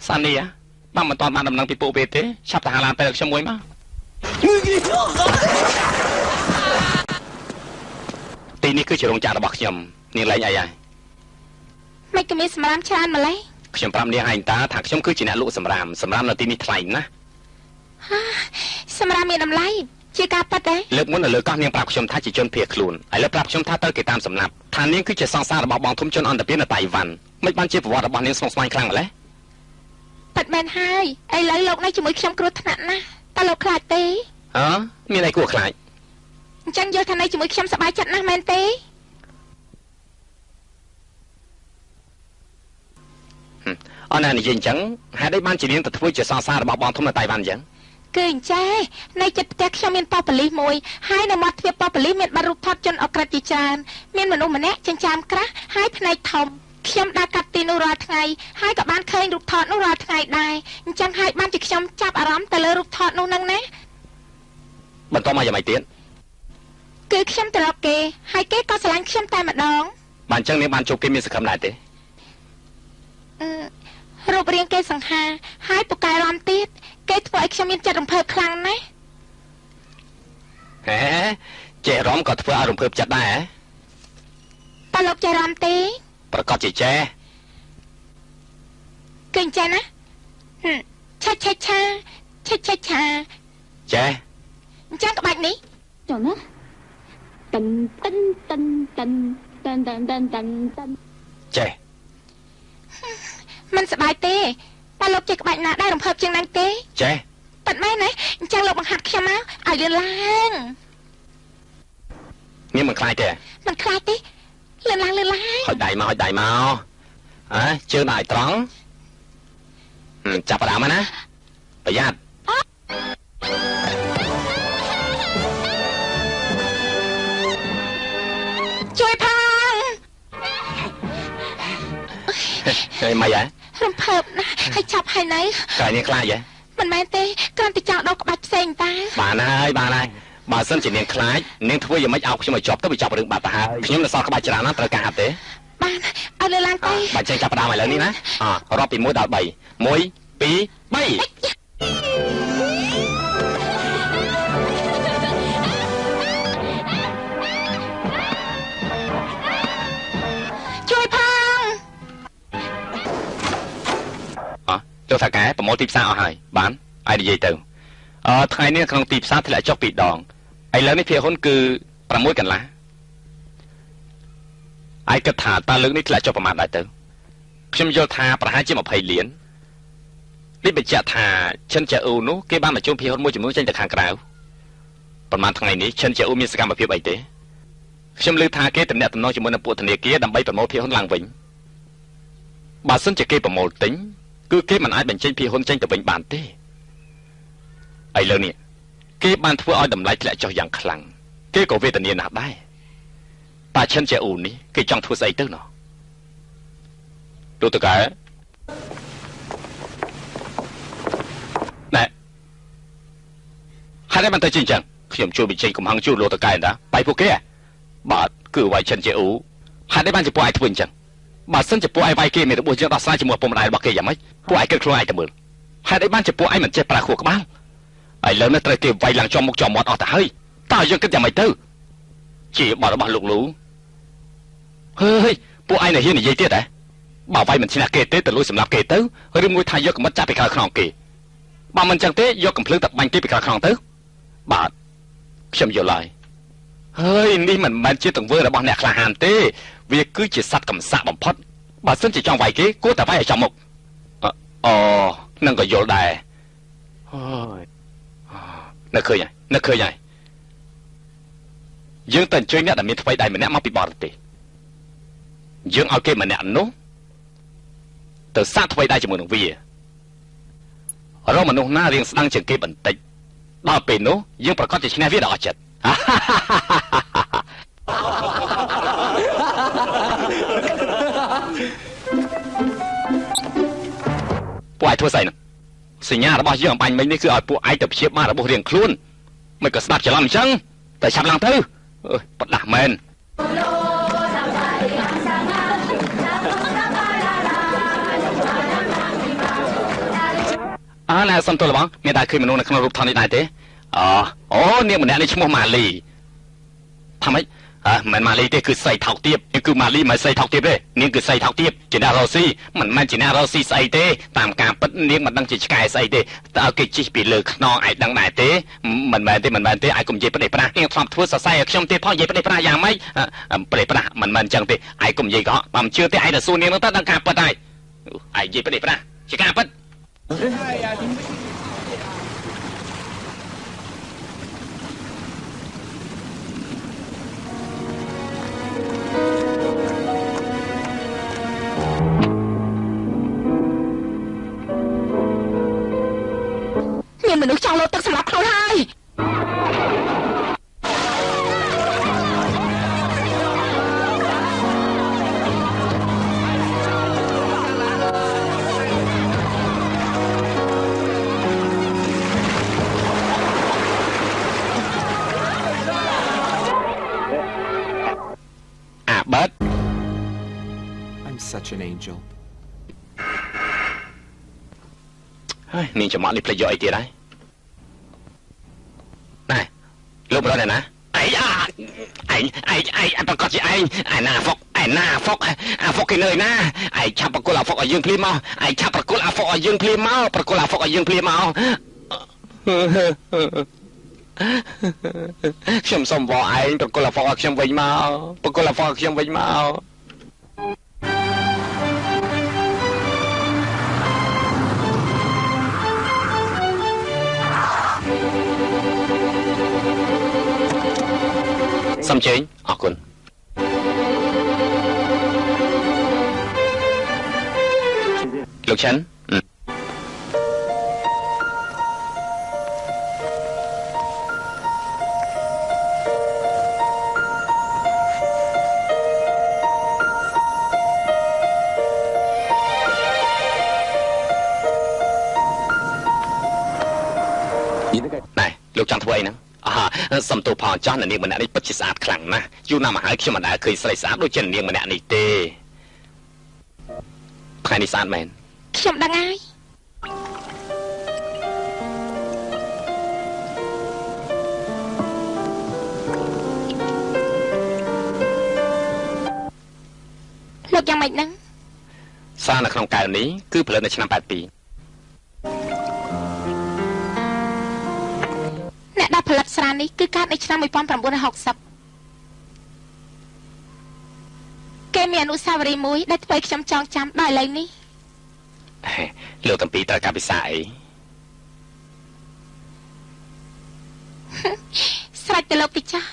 សានីបើមិនតាន់បានដំណឹងពីពួកវាទេឆាប់ទៅហៅឡានពេលខ្ញុំមួយមកទីនេះគឺជារោងចក្ររបស់ខ្ញុំនាងលេងអីហើយមិនក៏មានសម្រាមច្រើនម្ល៉េះខ្ញុំប្រាប់នាងឯងតាថាខ្ញុំគឺជាអ្នកលក់សម្រាមនៅទីនេះថ្លៃណាស់សម្រាមមានតម្លៃជាការប៉ັດទេលើកមុននៅលើកោះនាងប្រាប់ខ្ញុំថាជាជនភៀសខ្លួនឥឡូវប្រាប់ខ្ញុំថាទៅគេតាមសំណាប់ថានាងគឺជាសង្សាររបស់បងធំជនអន្តរជាតិនៅតៃវ៉ាន់មិនបានជាប្រវត្តិរបស់នាងស្មុគស្មាញខ្លាំងម្ល៉េះប៉ັດមែនហើយឥឡូវលោកនៅជាមួយខ្ញុំគ្រោះថ្នាក់ណាស់តើលោកខ្លាចទេមានអីគួរខ្លាចអញ្ចឹងយល់ថានៅជាមួយខ្ញុំសប្បាយចិត្តណាស់មែនទេអរណានិយាយអញ្ចឹងហេតុអីបានជានាងទៅធ្វើជាសង្សាររបស់បងធំនៅតៃវ៉ាន់អញ្ចឹងគឺអញ្ចេះនៅចិត្តផ្ទះខ្ញុំមានប៉ប៉លីសមួយហើយនៅមាត់ទ្វារប៉ប៉លីសមានបាត់រូបថតជនអក្រិតជាច្រើនមានមនុស្សម្នាក់ចិញ្ចាមក្រាស់ហើយភ្នែកធំខ្ញុំដើរកាត់ទីនោះរាល់ថ្ងៃហើយក៏បានឃើញរូបថតនោះរាល់ថ្ងៃដែរអញ្ចឹងហើយបានជាខ្ញុំចាប់អារម្មណ៍ទៅលើរូបថតនោះហ្នឹងណាបន្តមកយ៉ាងម៉េចទៀតគឺខ្ញុំទៅរកគេហើយគេក៏ស្រឡាញ់ខ្ញុំតែម្ដងបានអញ្ចឹងនាងបានជួបគេមានសង្ឃឹមដែរទេរូបរាងគេសង្ហាហើយពូកែរំទៀតគេធ្វើឲ្យខ្ញុំមានចិត្តរំភើបខ្លាំងណាស់ចេះរំក៏ធ្វើឲ្យរំភើបចិត្តដែរតើលោកចេះរំទេប្រកាសជាចេះគឺអញ្ចឹងណាឆាចេះអញ្ចឹងក្បាច់នេះចុះណាតិនចេះមិនសប្បាយទេតើលោកចេះក្បាច់ណាដែររំភើបជាងហ្នឹងទេចេះប៉ាត់មែនណាអញ្ចឹងលោកបង្ហាត់ខ្ញុំមកឲ្យលឿនឡើងនាងមិនខ្លាចទេមិនខ្លាចទេលឿនឡើងហុចដៃមកជើងដាក់ឲ្យត្រង់ចាប់ផ្ដើមណាប្រយ័ត្ន Cái mày vậy? រំភើបណាស់ហើយចាប់ហើយនៅ Cái này khai vậy? មិនមែនទេគ្រាន់តែចង់ដកក្បាច់ផ្សេងតា Bà này bà sân chỉ niềng khai niềng thua giờ mấy áo khi mà chọc tới bị chọc được bà ta nhưng là sao các bạn chỉ làm nó tới cả hạt thế បានឲ្យលើឡើងទៅ bà chơi chập đào mày lớn đi nè rọp bị mũi đào bảy mũi bí bay ជួយផង ចូលថាកែប្រមូលទីផ្សារអស់ហើយបានឲ្យនិយាយទៅថ្ងៃនេះក្នុងទីផ្សារធ្លាក់ចុះ2ដងឥឡូវនេះភាគហ៊ុនគឺ6កន្លះឯគិតថាតើលើកនេះធ្លាក់ចុះប្រមាណដែរទៅខ្ញុំយល់ថាប្រហែលជា20លាននេះបញ្ជាក់ថាចិនចាអ៊ូនោះគេបានបញ្ជូនភាគហ៊ុនមួយចំនួនចេញទៅខាងក្រៅប្រហែលថ្ងៃនេះចិនចាអ៊ូមានសកម្មភាពអីទេខ្ញុំលើថាគេតំណែងតំណងជាមួយនឹងពួកធនាគារដើម្បីប្រមូលភាគហ៊ុនឡើងវិញបើសិនជាគេប្រមូលទិញគឺគេមិនអាចបញ្ចេញភាគហ៊ុនចេញទៅវិញបានទេឥឡូវនេះគេបានធ្វើឲ្យតម្លៃធ្លាក់ចុះយ៉ាងខ្លាំងគេក៏វេទនាណាស់ដែរតាឈិនជាអ៊ូនេះគេចង់ធ្វើស្អីទៅណោះលោកតកែណែហើយបានទៅជាអញ្ចឹងខ្ញុំជួយបញ្ចេញកំហឹងជួយលោកតកែណាបាយពួកគេបាទគឺវាយឈិនជាអ៊ូហើយបានជាពួកឯងធ្វើអញ្ចឹងបើសិនជាពួកឯងវាយគេមានរបួសយើងដោះស្រាយជាមួយពុកម្ដាយរបស់គេយ៉ាងម៉េចពួកឯងគិតខ្លួនឯងទៅមើលហេតុអីបានជាពួកឯងមិនចេះប្រើខួរក្បាលឥឡូវនេះត្រូវគេវាយឡើងចំមុខចំមាត់អស់ទៅហើយតើយើងគិតយ៉ាងម៉េចទៅជាបទរបស់លោកលូហើយពួកឯងនៅហ៊ាននិយាយទៀតហ៎បើវាយមិនឈ្នះគេទេទៅលួចសម្លាប់គេទៅឬមួយថាយកកំបិតចាប់ពីក្រៅខ្នងគេបើមិនចឹងទេយកកំភ្លើងទៅបាញ់គេពីក្រៅខ្នងទៅបាទខ្ញុំយល់ហើយហើយនេះមិនមែនជាទង្វើរបស់អ្នកក្លាហានទេវាគឺជាសត្វកំសាកបំផុតបើសិនជាចង់វាយគេគួរតែវាយឲ្យចំមុខអូនឹងក៏យល់ដែរហើយនឹកឃើញហើយយើងតែអញ្ជើញអ្នកដែលមានថ្មីដៃម្នាក់មកពីបរទេសយើងឲ្យគេម្នាក់នោះទៅសាកថ្មីដៃជាមួយនឹងវារកមនុស្សណារៀងស្ដាំជាងគេបន្តិចដល់ពេលនោះយើងប្រកាសជាឈ្នះវាដល់អស់ចិត្តពួកឯងធ្វើស្អីនោះសញ្ញារបស់យើងអំបញ្ញមិញនេះគឺឲ្យពួកឯងទៅព្យាបាលរបស់រៀងខ្លួនមិនក៏ស្ដាប់ច្រឡំអញ្ចឹងតែឆាប់ឡើងទៅបដាស់មែនណែសំទោសបងមានតែឃើញមនុស្សនៅក្នុងរូបថតនេះដែរទេអូនាងម្នាក់នេះឈ្មោះម៉ាលីថាម៉េចមិនម៉ាលីទេគឺស្រីថោកទាបនេះគឺម៉ាលីមិនស្រីថោកទាបទេនាងគឺស្រីថោកទាបជាអ្នករស់ស៊ីមិនមែនជាអ្នករស់ស៊ីស្អីទេតាមការពិតនាងមិនដឹងជាឆ្កែស្អីទេតើឲ្យគេជីកពីលើខ្នងឯងដឹងដែរទេមិនមែនទេឯងកុំនិយាយប្រេះប្រាស់នាងធ្លាប់ធ្វើសរសៃឲ្យខ្ញុំទេផងនិយាយប្រេះប្រាស់យ៉ាងម៉េចប្រេះប្រាស់មិនមែនអញ្ចឹងទេឯងកុំនិយាយកុហកបើមិនជឿទេឯងទៅសួរនាងនោះទៅដឹងការពិតហើយឯងនិយាយប្រេះប្រាស់ជាការពិតមានមនុស្សចង់លោតទឹកសម្រាប់ខ្លួនហើយBut I'm such an angel. ហើយនាងចំអកនេះភ្លេចយកអីទៀតហើយណែលោកប្រដណាឯងប្រកាសជាឯងណាហ្វុកអាហ្វុកគេនៅណាឯងឆាប់ប្រគល់អាហ្វុកឲ្យយើងភ្លាមមកប្រគល់អាហ្វុកឲ្យយើងភ្លាមមកខ្ញុំសុំវល់ឯងប្រគល់អាហ្វុកឲ្យខ្ញុំវិញមកសំជើញអរគុណលោកឆាន់ này lúc chẳng thôi nè sầm tổ phò cho là niềm mình đã đi bật chỉ sát khẳng nè dù nào mà hãy khi mà đã khơi say sát đôi chân niềm mình đã đi tê khai đi sát men ខ្ញុំដឹងហើយលោកយ៉ាងម៉េចហ្នឹង សារនៅក្នុងកែវនេះគឺផលិតនៅឆ្នាំ82 អ្នកដែលផលិតស្រានេះគឺកើតនៅឆ្នាំ1960គេមានអនុស្សាវរីយ៍មួយដែលធ្វើឲ្យខ្ញុំចងចាំដល់ឥឡូវនេះ លោកតាំពីត្រូវការពិសាអី ស្រេចទៅលោកទីចាស់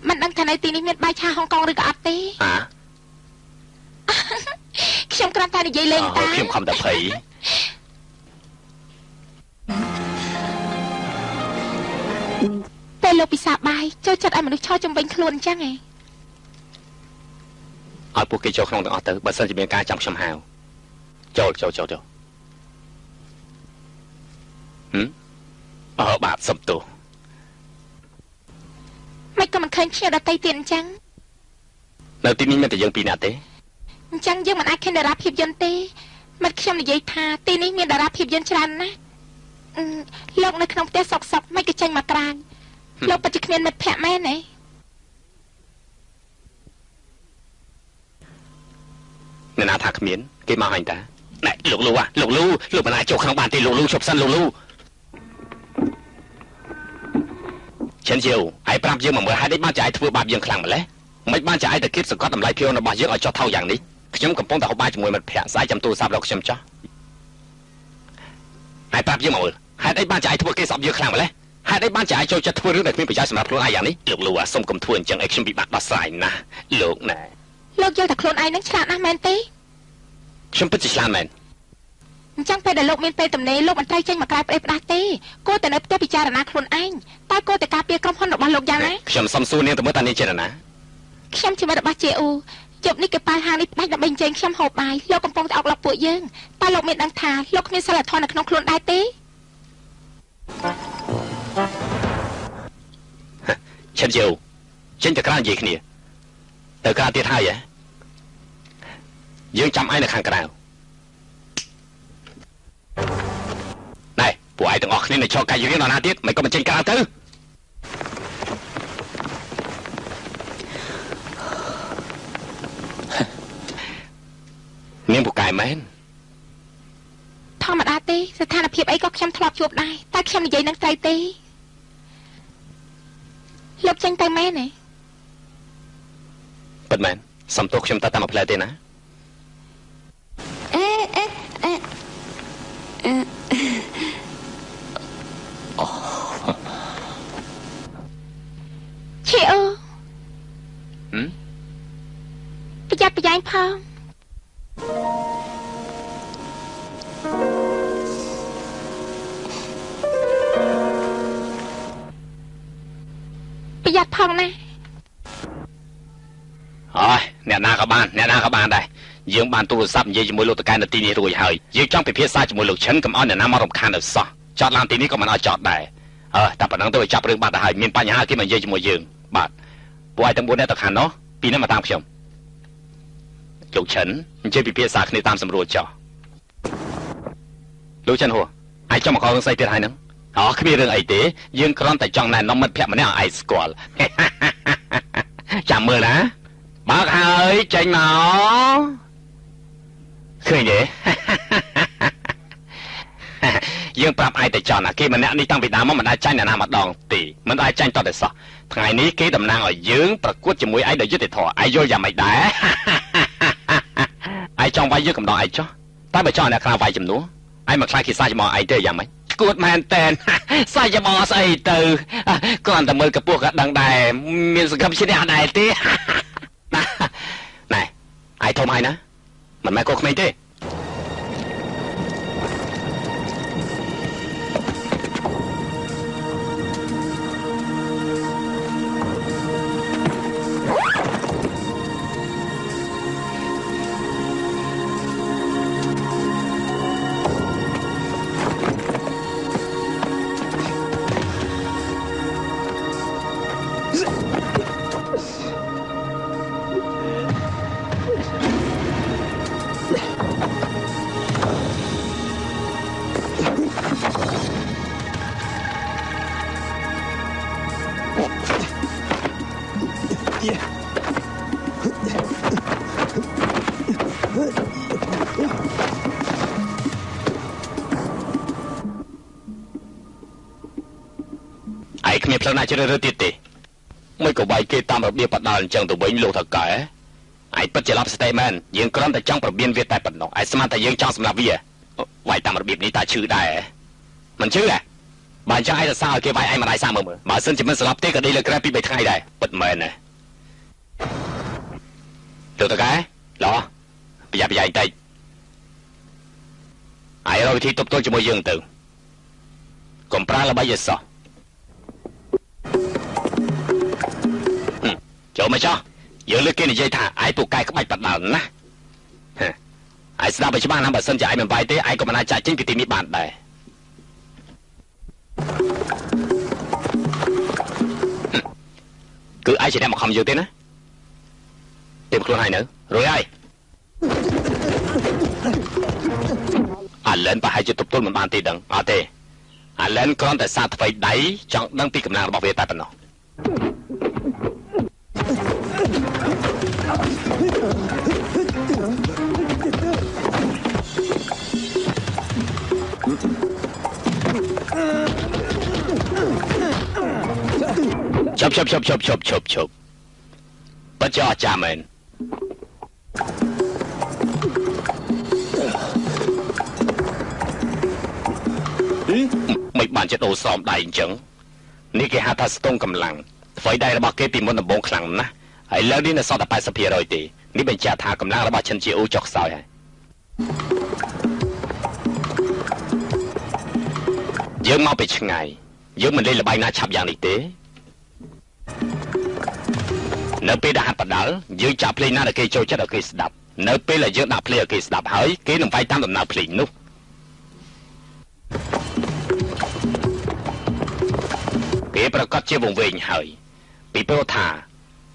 មិនដឹងថានៅទីនេះមានបាយឆាហុងកុងឬក៏អត់ទេ ខ្ញុំគ្រាន់តែនិយាយលេងតា ខ្ញុំខំតែភ័យ ពេលលោកពិសាបាយចូលចិត្តឲ្យមនុស្សឈរជំវិញខ្លួនអញ្ចឹងឯង ឲ្យពួកគេចូលក្នុងទាំងអស់ទៅបើសិនជាមានការចាំខ្ញុំហៅចូលបាទសុំទោស មិនក៏មិនឃើញខ្ញុំដតីទៀតអញ្ចឹង នៅទីនេះមានតែយើងពីរនាក់ទេ អញ្ចឹងយើងមិនអាចឃើញតារាភាពយន្តទេមិនខ្ញុំនិយាយថាទីនេះមានតារាភាពយន្តច្រើនណាស់លោកនៅក្នុងផ្ទះសុកមិនក៏ចេញមកក្រៅលោកពិតជាគ្មានមិត្តភក្តិមែនទេ អ្នកណាថាគ្មានគេមកហើយតាណែលោកលូលោកមិនអាចចូលក្នុងបានទេលោកលូជប់សិនលោកលូចិនជាវឯប្រាប់យើងមកមើលហេតុអីបានចាយធ្វើបាបយើងខ្លាំងម្ល៉េះមិនបានចាយតែគៀបសង្កត់តម្លៃភាពរបស់យើងឲ្យចុះថោកយ៉ាងនេះខ្ញុំកំពុងតែហូបបាយជាមួយមិត្តភក្តិស្អែកចាំទូរស័ព្ទរបស់ខ្ញុំចុះឯប្រាប់យើងមកមើលហេតុអីបានចាយធ្វើគេស្អប់យើងខ្លាំងម្ល៉េះហេតុអីបានចាយចូលចិត្តធ្វើរឿងដែលគ្មានប្រយោជន៍សម្រាប់ខ្លួនឯងយ៉ាងនេះលោកលូសុំកុំធ្វើអញ្ចឹងឲ្យខ្ញុំពិបាកដោះស្រាយណាស់លោកណែ លោកយល់តែខ្លួនឯងនឹងឆ្លាតណាស់មែនទេ ខ្ញុំពិតជាឆ្លាតមែន អញ្ចឹងពេលដែលលោកមានពេលទំនេរលោកមិនត្រូវចេញមកក្រៅផ្ដេសផ្ដាស់ទេគួរតែនៅផ្ទះពិចារណាខ្លួនឯងតែគួរតែការពារក្រុមហ៊ុនរបស់លោកយ៉ាងណា ខ្ញុំសុំសួរនាងទៅមើលតានាងចេញណា ខ្ញុំជាមិត្តរបស់ជាអ៊ូជប់នេះគេប៉ាហាងនេះផ្ដាច់ដើម្បីអញ្ជើញខ្ញុំហូបបាយលោកកំពុងតែអុកឡុកពួកយើងតែលោកមានដឹងថាលោកគ្មានសិលធម៌នៅក្នុងខ្លួនដែរទេ ឈិនជាវចេញទៅក្រៅនិយាយគ្នាទៅក្រៅទៀតហើយហ៎យើងចាំឯងនៅខាងក្រៅណែពួកឯងទាំងអស់គ្នានៅឈរកាយរៀនដល់ណាទៀតមិនក៏មិនចេញក្រៅទៅ នាងពូកែមែន ធម្មតាទេស្ថានភាពអីក៏ខ្ញុំធ្លាប់ជួបដែរតែខ្ញុំនិយាយនឹងត្រូវទេលោកចេញទៅមែនទេ ពិតមែនសំទោសខ្ញុំទៅតាមផ្លែទេណា ឈីអូប្រយ័ត្នប្រយែងផងប្រយ័ត្នផងណា អូយអ្នកណាក៏បានដែរយើងបានទូរស័ព្ទនិយាយជាមួយលោកតកែនៅទីនេះរួចហើយយើងចង់ពិភាក្សាជាមួយលោកឈិនកុំឲ្យអ្នកណាមករំខានដល់សោះចតឡានទីនេះក៏មិនឲ្យចតដែរតែប៉ុណ្ណឹងទៅចាប់រឿងបាត់ទៅហើយមានបញ្ហាគេមកនិយាយជាមួយយើងបាទពួកឯងទាំង4នាក់ទៅខាងនោះពីនេះមកតាមខ្ញុំលោកឈិនអញ្ជើញពិភាក្សាគ្នាតាមសម្រួលចោះលោកឈិនហួរឯងចង់មកខលរឿងស្អីទៀតហើយហ្នឹងគ្មានរឿងអីទេយើងគ្រាន់តែចង់ណែនាំមិត្តភក្តិម្នាក់ឲ្យឯងស្គាល់ ចាំមើលណាបើកហើយចេញមកឃើញទេ យើងប្រាប់ឯងតែចន់គេម្នាក់នេះតាំងពីដើមមកមិនដែលចាញ់អ្នកណាម្ដងទេមិនដែលចាញ់តតែសោះថ្ងៃនេះគេតំណាងឲ្យយើងប្រកួតជាមួយឯងដោយយុត្តិធម៌ឯងយល់យ៉ាងម៉េចដែរ ឯងចង់វាយយើងកំដងឯងចុះតែបើចង់អ្នកខ្លះវាយចំនួនឯងមកខ្លាចគេសាច់មកឯងទេយ៉ាងម៉េចគួតមែនតែន សាច់មកស្អីទៅគ្រាន់តែមើលកពស់ក៏ដឹងដែរមានសង្ឃឹមឈ្នះដែរទេ ណែឯងធំហើយណាមិនមែនកូនក្មេងទេ អ ឯគ្មានផ្លូវណាជ្រើសរើសទៀតទេមិនក៏បាយគេតាមរបៀបបដាលអញ្ចឹងទៅវិញលោកថកែឯពិតជាឡប់ស្ទេមែនយើងគ្រាន់តែចង់ប្រមានវាតែប៉ុណ្ណោះឯស្មានតែយើងចង់សម្រាប់វាវាយតាមរបៀបនេះតាឈឺដែរមិនឈឺទេបើអញ្ចឹងឯងទៅសារឲ្យគេវាយឯងមិនដៃសារមើលបើសិនជាមិនស្លាប់ទេក៏ដេកលើក្រែពី3ថ្ងៃដែរពិតមែនណាលោកថកែឡោះប្រយ័ត្នបន្តិចឯងរកវិធីទប់ទល់ជាមួយយើងទៅកុំប្រើល្បិចឲ្យសោះចូលមកចោះយើងលើកគេនិយាយថាឯងពូកែក្បាច់បដាល់ណាឯងស្ដាប់ឲ្យច្បាស់ណាបើសិនជាឯងមិនវាយទេឯងក៏មិនអាចចាក់ចេញពីទីនេះបានដែរគឺឯងជាអ្នកមកខំយើងទេណាទេខ្លួនឯងនៅរួយហើយអាឡែនប្រហែលជាទប់ទល់មិនបានទេដឹងអត់ទេអាឡែនគ្រាន់តែសារថ្មីដៃចង់ដឹងពីកម្លាំងរបស់វាតែប៉ុណ្ណោះឈប់បាត់ចោះចាំមែនមិនបានចិត្តអូស្រោមដៃអញ្ចឹងនេះគេហៅថាស្ទង់កម្លាំងអ្វីដែររបស់គេពីមុនដំបូងខ្លាំងណាស់ហើយលើនេះនៅសល់តែ 80% ទេនេះបញ្ជាក់ថាកម្លាំងរបស់ឈិនជាអូចុះខ្សោយហើយយើងមកពីឆ្ងាយយើងមិនលេងល្បែងណាឆាប់យ៉ាងនេះទេនៅពេលដែលហាត់បដាល់យើងចាប់ភ្លេងណាដែលគេចូលចិត្តឲ្យគេស្ដាប់នៅពេលដែលយើងដាក់ភ្លេងឲ្យគេស្ដាប់ហើយគេនឹងវាយតាមដំណើរភ្លេងនោះគេប្រកាសជាវង្វេងហើយពីព្រោះថា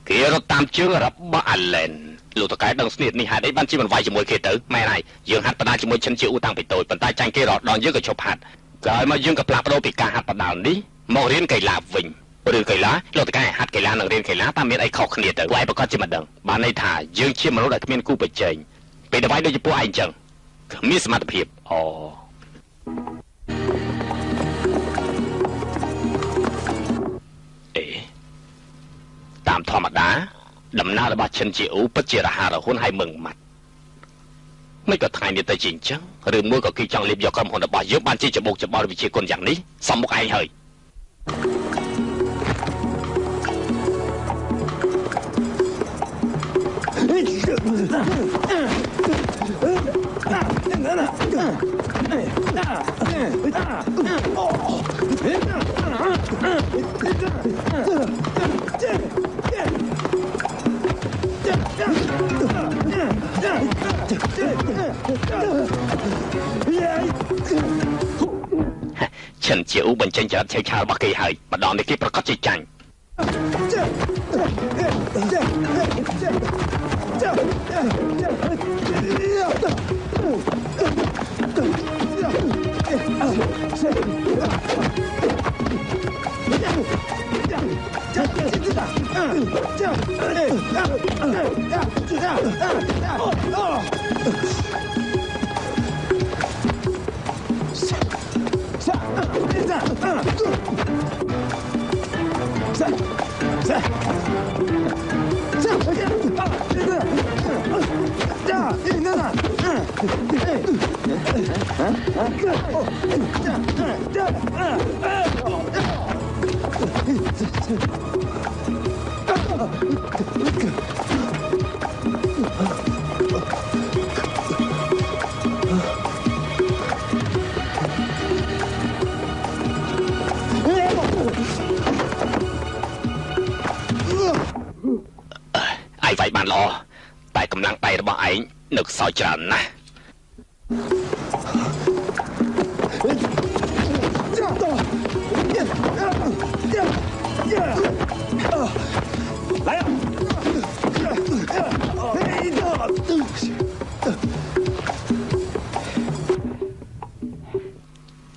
គេរត់តាមជើងរបស់អាឡែនលោកតកែដឹងស្នៀតនេះហេតុអីបានជាមិនវាយជាមួយគេទៅមែនហើយយើងហាត់បដាល់ជាមួយឈិនជាអ៊ូតាំងពីតូចប៉ុន្តែចាញ់គេរត់ដល់យើងក៏ឈប់ហាត់ក្រោយមកយើងក៏ផ្លាស់ប្ដូរពីការហាត់បដាល់នេះមករៀនកីឡាវិញឬកីឡាលោកតកែហាត់កីឡានិងរៀនកីឡាតាមមានអីខុសគ្នាទៅវាយប្រកាសជាមិនដឹងបានន័យថាយើងជាមនុស្សដែលគ្មានគូប្រជែងពេលទៅវាយដូចជាពួកឯងអញ្ចឹងគ្មានសមត្ថភាពអូតាមធម្មតាដំណើររបស់ឈិនជាអ៊ូពិតជារហ័សរហួនហើយមឹងម៉ាត់មិនក៏ថ្ងៃនេះទៅជាអញ្ចឹងឬមួយក៏គេចង់លៀបយកក្រុមហ៊ុនរបស់យើងបានជាច្បោកច្បល់វិជាគុណយ៉ាងនេះសំមុខឯងហើយឈិនជាអ៊ូបញ្ចេញចរិតឆេវឆាវរបស់គេហើយម្ដងនេះគេប្រកាសជាចាញ់វាយបានល្អតែកម្លាំងដៃរបស់ឯងនៅខ្សោយច្រើនណាស់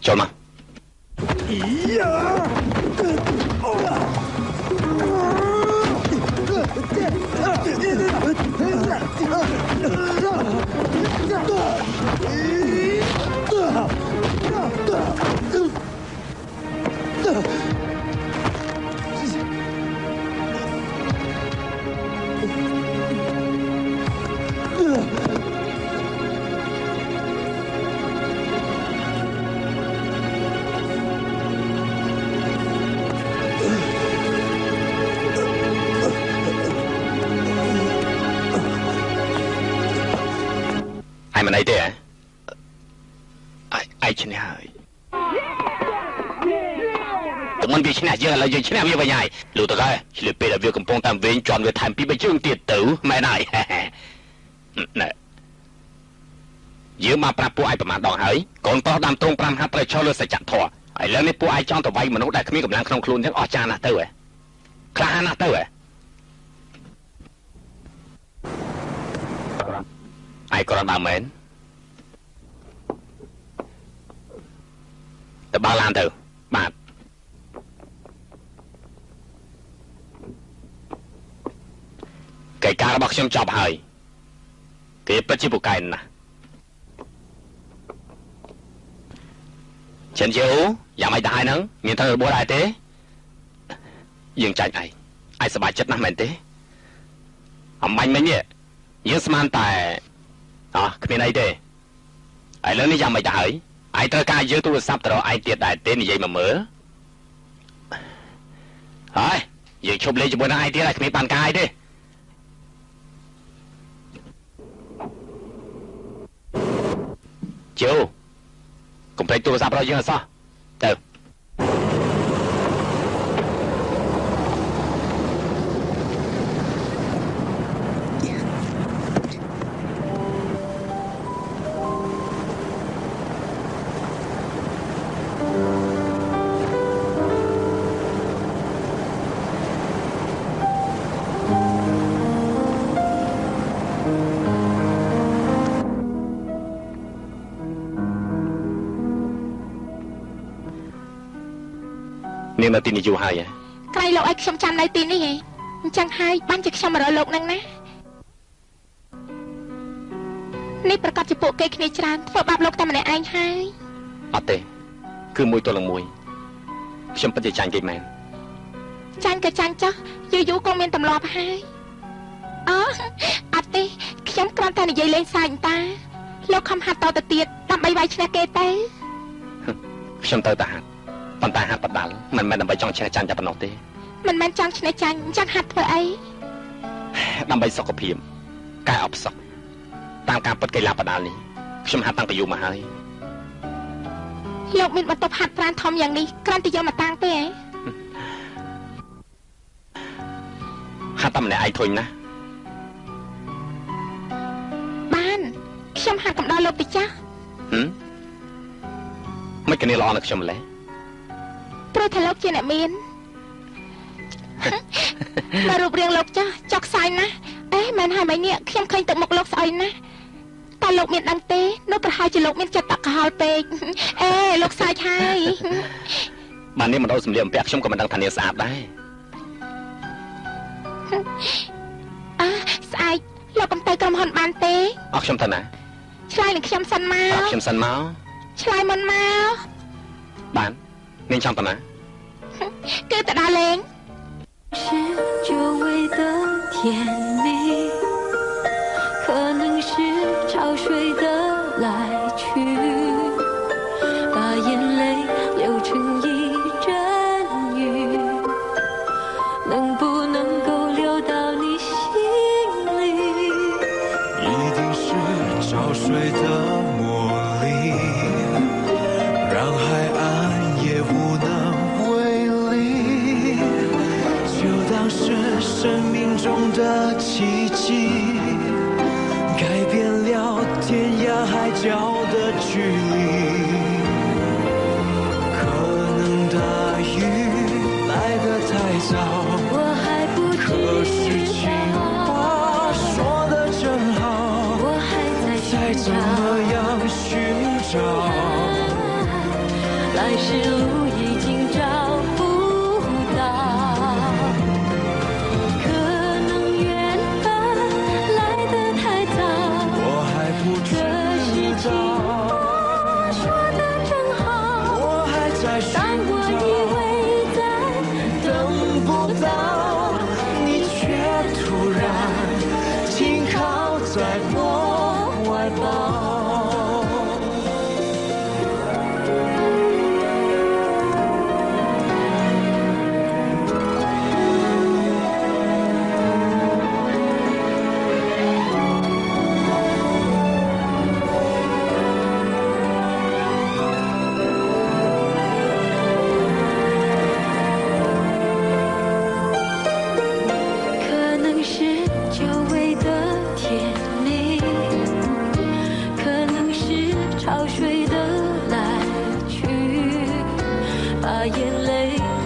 ចូលមក មិនវាឈ្នះយើងឥឡូវយើងឈ្នះវាវិញហើយលោកតើឆ្លៀតពេលដែលវាកំពុងតាមវិញជន់វាថែមពី3ជើងទៀតទៅមែនហើយណែយើងមកប្រាប់ពួកឯងប្រមាណដងហើយកូនប្រុសដាំទ្រង់5ហាត់ត្រូវឈរលើសច្ចធម៌ឥឡូវនេះពួកឯងចង់ទៅវាយមនុស្សដែលគ្មានកម្លាំងក្នុងខ្លួនទាំងអស់ចាណាស់ទៅហ៎ក្លាហានណាស់ទៅហ៎ឯងគ្រាន់ដើមមែនទៅបើឡានទៅបាទកិច្ចការរបស់ខ្ញុំចប់ហើយគេពិតជាពូកែណាស់ចិនជូយ៉ាងម៉េចដែរហ្នឹងមានត្រូវរបួសដែរទេយើងចាច់ឯងសប្បាយចិត្តណាស់មែនទេអំបញ្ញមិញនេះយើងស្មានតែគ្មានអីទេឥឡូវនេះយ៉ាងម៉េចទៅហើយឯងត្រូវការយើងទូរស័ព្ទទៅរកឯងទៀតដែរទេនិយាយមកមើលហើយយើងឈប់លេងជាមួយនឹងឯងទៀតឲ្យគ្មានបានកាយទេជូកុំភ្លេចទូរស័ព្ទរបស់យើងអសោះទៅ នាងនៅទីនេះយូរហើយក្រៃលោកឲ្យខ្ញុំចាំនៅទីនេះហ៎អញ្ចឹងហើយបានជាខ្ញុំមករកលោកនឹងណានេះប្រកាសជាពួកគេគ្នាច្រើនធ្វើបាបលោកតែម្នាក់ឯងហើយអត់ទេគឺមួយទល់នឹងមួយខ្ញុំពិតជាចាញ់គេមែនចាញ់ក៏ចាញ់ចុះយូរក៏មានទម្លាប់ហើយអត់ទេខ្ញុំគ្រាន់តែនិយាយលេងសើចតាលោកខំហាត់តទៅទៀតដើម្បីវាយឈ្នះគេទៅខ្ញុំទៅតែហាត់ប៉ុន្តែហាត់បដាល់មិនមែនដើម្បីចង់ឈ្នះចាញ់តែប៉ុណ្ណោះទេមិនមែនចង់ឈ្នះចាញ់អញ្ចឹងហាត់ធ្វើអីដើម្បីសុខភាពកែអបសុខតាមការពិតកីឡាបដាល់នេះខ្ញុំហាត់តាំងពីយូរមកហើយលោកមានបន្ទប់ហាត់ប្រាណធំយ៉ាងនេះគ្រាន់តែយកមកតាំងទេហាត់តែម្នាក់ឯងធុញណាបានខ្ញុំហាត់កំដរលោកទៅចាស់មិនគ្នាល្អណាស់ខ្ញុំម្លេះព្រោះថាលោកជាអ្នកមានមករូបរាងលោកចាស់ចុកខ្សែណាស់មែនហើយមិញនេះខ្ញុំឃើញទឹកមុខលោកស្អុយណាស់តើលោកមានដឹងទេនោះប្រហែលជាលោកមានចិត្តតកហល់ពេកលោកស្អាតហើយបាននេះមិនដល់សម្លៀកបំពាក់ខ្ញុំក៏មិនដឹងថានាងស្អាតដែរស្អែកលោកកំទៅក្រុមហ៊ុនបានទេខ្ញុំទៅណាឆ្លើយនឹងខ្ញុំសិនមកខ្ញុំសិនមកឆ្លើយមុនមកបាននាងចង់ទៅណាគឺទៅដើរលេង是久违的甜蜜可能是潮水的来去把眼泪流成一阵雨能不能够流到你心里一定是潮水的魔力让海岸也无能为力就当是生命中的奇迹改变了天涯海角的距离可能大雨来得太早我还不知可是情话说得真好我还在再怎么样寻找来时路已经找不到可能缘分来得太早我还不知道说得真好我还在寻当我以为在等不到你却突然紧靠在我怀抱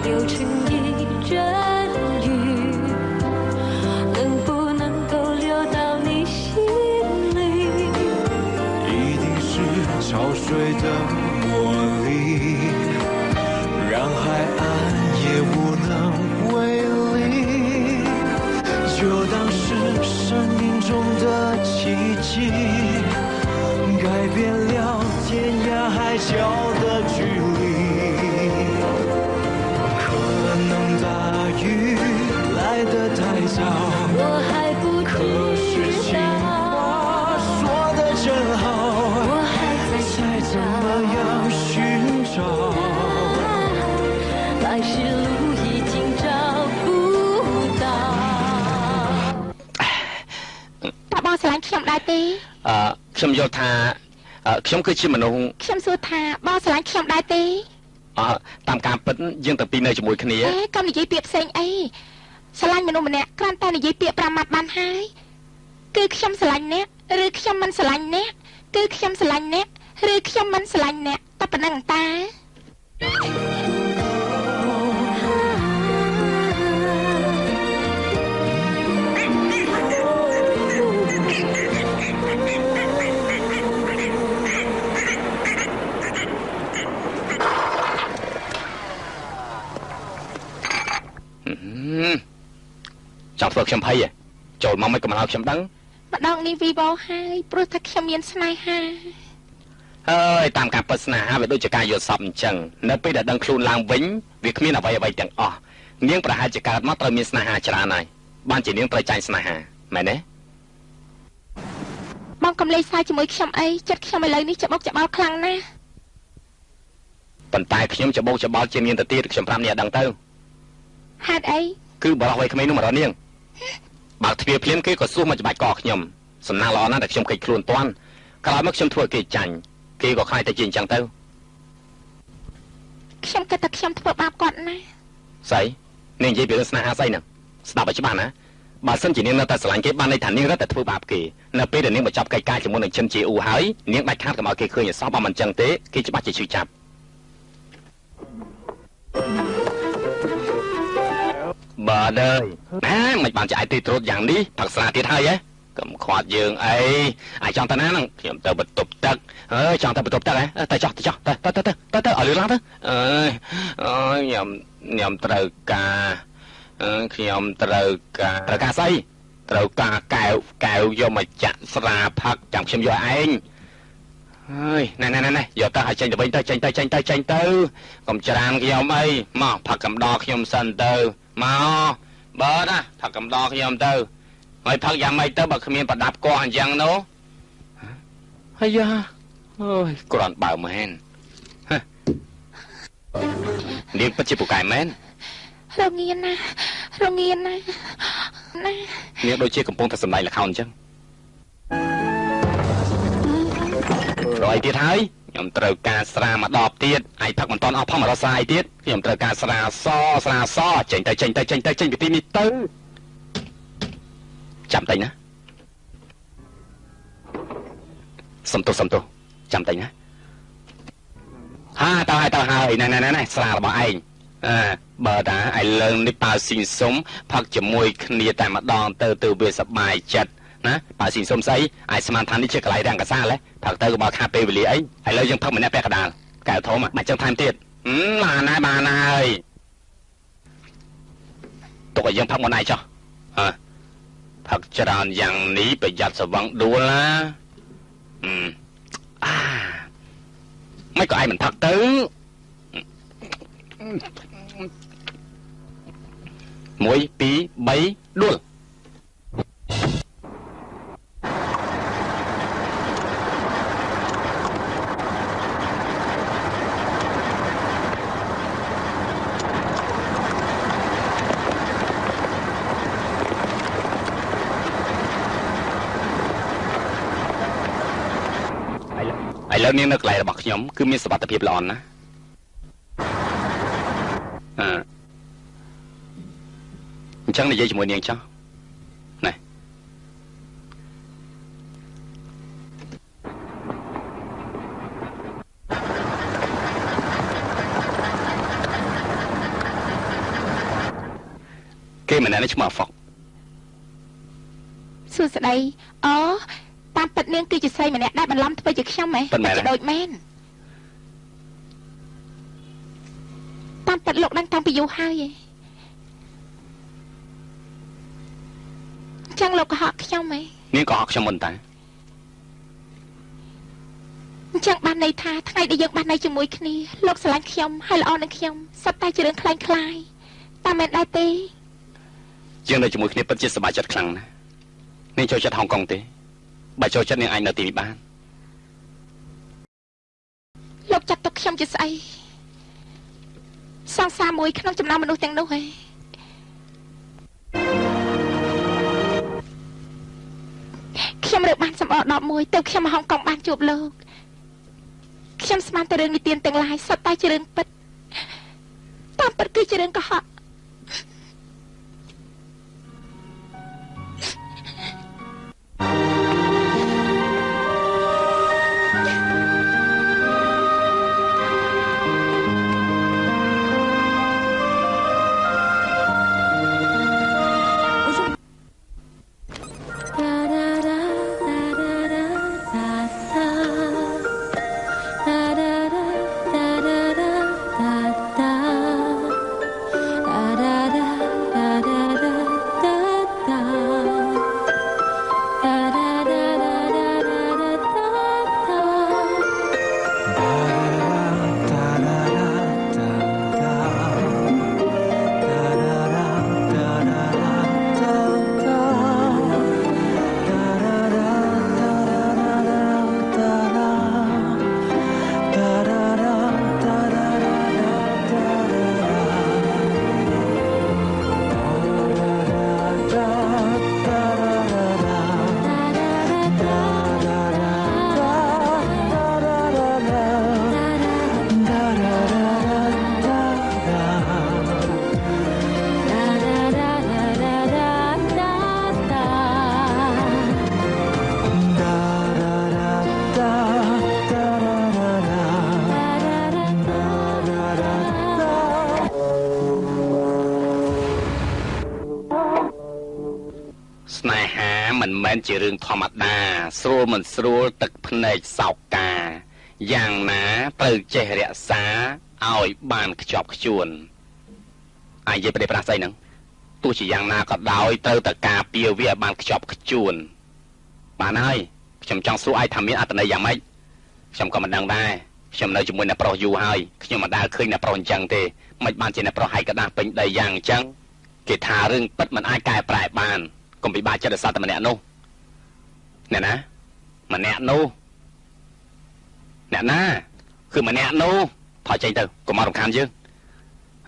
有情意真语，能不能够流到你心里？一定是潮水的魔力，让海岸也无能为力。就当是生命中的奇迹，改变了天涯海角的距离。可能大雨来得太早，我还不可是知情道，话说得真好，我还在再怎寻么样寻找。来时路已经找不到。តើបងស្រឡាញ់ខ្ញុំដែរទេ ខ្ញុំយល់ថាខ្ញុំគឺជាមនុស្ស ខ្ញុំសួរថាបងស្រឡាញ់ខ្ញុំដែរទេ តាមការពិតយើងទាំងពីរនៅជាមួយគ្នា អេកុំនិយាយពាក្យផ្សេងអីស្រឡាញ់មនុស្សម្នាក់គ្រាន់តែនិយាយពាក្យ5ម៉ាត់បានហើយគឺខ្ញុំស្រឡាញ់អ្នកឬខ្ញុំមិនស្រឡាញ់អ្នកគឺខ្ញុំស្រឡាញ់អ្នកឬខ្ញុំមិនស្រឡាញ់អ្នកតែប៉ុណ្្នឹងតា ចង់ធ្វើខ្ញុំភ័យចូលមកមិនក៏មិនឲ្យខ្ញុំដឹង ម្ដងនេះវីវ៉ូហើយព្រោះថាខ្ញុំមានស្នេហា ហើយតាមការពិតស្នេហាវាដូចជាការយល់សប្តិអញ្ចឹងនៅពេលដែលដឹងខ្លួនឡើងវិញវាគ្មានអ្វីទាំងអស់នាងប្រហែលជាកើតមកត្រូវមានស្នេហាច្រើនហើយបានជានាងត្រូវចាញ់ស្នេហាមែនទេ បងកំលេចសើចជាមួយខ្ញុំអីចិត្តខ្ញុំឥឡូវនេះច្បុកច្បល់ខ្លាំងណាស់ ប៉ុន្តែខ្ញុំច្បោកច្បល់ជាងនាងទៅទៀតខ្ញុំប្រាប់នាងដឹងទៅ ហេតុអី គឺបរិះវ័យក្មេងនោះមករកនាងបើកទ្វារភ្លាមគេក៏សួរមកច្បាច់កខ្ញុំសំណាងល្អណាស់តែខ្ញុំគេចខ្លួនតាន់ក្រោយមកខ្ញុំធ្វើគេចាញ់គេក៏ខ្លាចតែជាអញ្ចឹងទៅ ខ្ញុំគិតថាខ្ញុំធ្វើបាបគាត់ណាស់ ស្អីនាងនិយាយពីរឿងស្នេហាស្អីហ្នឹងស្ដាប់ឲ្យច្បាស់ណាបើសិនជានាងនៅតែស្រឡាញ់គេបានន័យថានាងរត់តែធ្វើបាបគេនៅពេលដែលនាងបញ្ចប់កិច្ចការជាមួយនឹងចិនជាអ៊ូហើយនាងដាច់ខាតកុំឲ្យគេឃើញអសោះបើមិនអញ្ចឹងទេគេច្បាស់ជាឈឺចាប់បាទអើយណាមិនបានជាឯទីត្រួតយ៉ាងនេះផឹកស្រាទៀតហើយកុំខ្វាត់យើងអីអាចចង់ទៅណាហ្នឹងខ្ញុំទៅបន្ទប់ទឹកចង់ទៅបន្ទប់ទឹកទៅចោះទៅឲ្យលឿនឡើងទៅអើយខ្ញុំត្រូវការខ្ញុំត្រូវការស្អីត្រូវការកែវយកមកចាក់ស្រាផឹកចាំខ្ញុំយកឯងហើយណែយកទៅឲ្យចេញទៅវិញទៅចេញទៅកុំច្រានខ្ញុំអីមកផឹកកំដរខ្ញុំសិនទៅមកបើណាផឹកកំដរខ្ញុំទៅហើយផឹកយ៉ាងម៉េចទៅបើគ្មានប្រដាប់កោះអញ្ចឹងនោះហើយយ៉ាអូយគ្រាន់បើមែននាងពិតជាពូកែមែន រងាណាណា នាងដូចជាកំពុងតែសម្ដែងល្ខោនអញ្ចឹងរយទៀតហើយខ្ញុំត្រូវការស្រាមក10ទៀតឯងផឹកមិនតាន់អស់ផងមករកស្រាអីទៀតខ្ញុំត្រូវការស្រាសចេញទៅពីទីនេះទៅចាំតែណាសំទោសចាំតែណាទៅហើយណែស្រារបស់ឯងបើតាឥឡូវនេះប៉ាស៊ីងសុំផឹកជាមួយគ្នាតែម្ដងទៅវាសប្បាយចិត្តណាប៉ាស៊ីងសុំស្អីអាចស្មានថានេះជាកន្លែងរាំងកសាលផឹកទៅក៏បើខាតពេលវេលាអីឥឡូវយើងផឹកម្នាក់ពាក់កណ្ដាលកែវធំបាច់ចឹងថែមទៀតបានហើយទុកឲ្យយើងផឹកមួយណៃចុះផឹកច្រើនយ៉ាងនេះប្រយ័ត្នស្វឹងដួលណាមិនក៏ឯងមិនផឹកទៅ1 2 3ដួល ឥឡូវនាងនៅកន្លែងរបស់ខ្ញុំគឺមានសុវត្ថិភាពល្អណាស់អញ្ចឹងនិយាយជាមួយនាងចុះណែ គេមិនណែនេះឈ្មោះហ្វុក សួស្ដីអូតាមពិតនាងគឺជាស្រីម្នាក់ដែលបន្លំធ្វើជាខ្ញុំហ៎តែដូចមែនតាមពិតលោកដឹងតាំងពីយូរហើយចឹងលោកក៏ហកខ្ញុំហ៎ នាងក៏ហកខ្ញុំមុនតា អញ្ចឹងបានន័យថាថ្ងៃដែលយើងបាននៅជាមួយគ្នាលោកស្រឡាញ់ខ្ញុំហើយល្អនឹងខ្ញុំសុទ្ធតែជារឿងคล้ายតាមមែនដែរទេ យើងនៅជាមួយគ្នាពិតជាសប្បាយចិត្តខ្លាំងណាស់នាងចូលចិត្តហុងកុងទេបើចូលចិត្តនាងអាចនៅទីនេះបាន លោកចាត់ទុកខ្ញុំជាស្អីសង្សារមួយក្នុងចំណោមមនុស្សទាំងនោះហ៎ខ្ញុំរើបានសម្បក11ទៅខ្ញុំមកហុងកុងបានជួបលោកខ្ញុំស្មានតែរឿងនិទានទាំងឡាយសុទ្ធតែជារឿងពិតតាមពិតគឺជារឿងកុហក ស្នេហាមិនមែនជារឿងធម្មតាស្រួលមិនស្រួលទឹកភ្នែកសោកកាយ៉ាងណាត្រូវចេះរក្សាឲ្យបានខ្ជាប់ខ្ជួនអាយនិយាយប្រទេសប្រាស័យហ្នឹងទោះជាយ៉ាងណាក៏ដោយត្រូវតែការពារវាឲ្យបានខ្ជាប់ខ្ជួនបានហើយខ្ញុំចង់សួរឯងថាមានអត្ថន័យយ៉ាងម៉េចខ្ញុំក៏មិនដឹងដែរខ្ញុំនៅជាមួយអ្នកប្រុសយូរហើយខ្ញុំមិនដែលឃើញអ្នកប្រុសអញ្ចឹងទេមិនបានជាអ្នកប្រុសហើយកដាស់ពេញដីយ៉ាងអញ្ចឹងគេថារឿងពិតមិនអាចកែប្រែបានកុំពិបាកចិត្តរសាតែម្នាក់នោះអ្នកណាម្នាក់នោះអ្នកណាគឺម្នាក់នោះថយចេញទៅកុំមករំខានយើង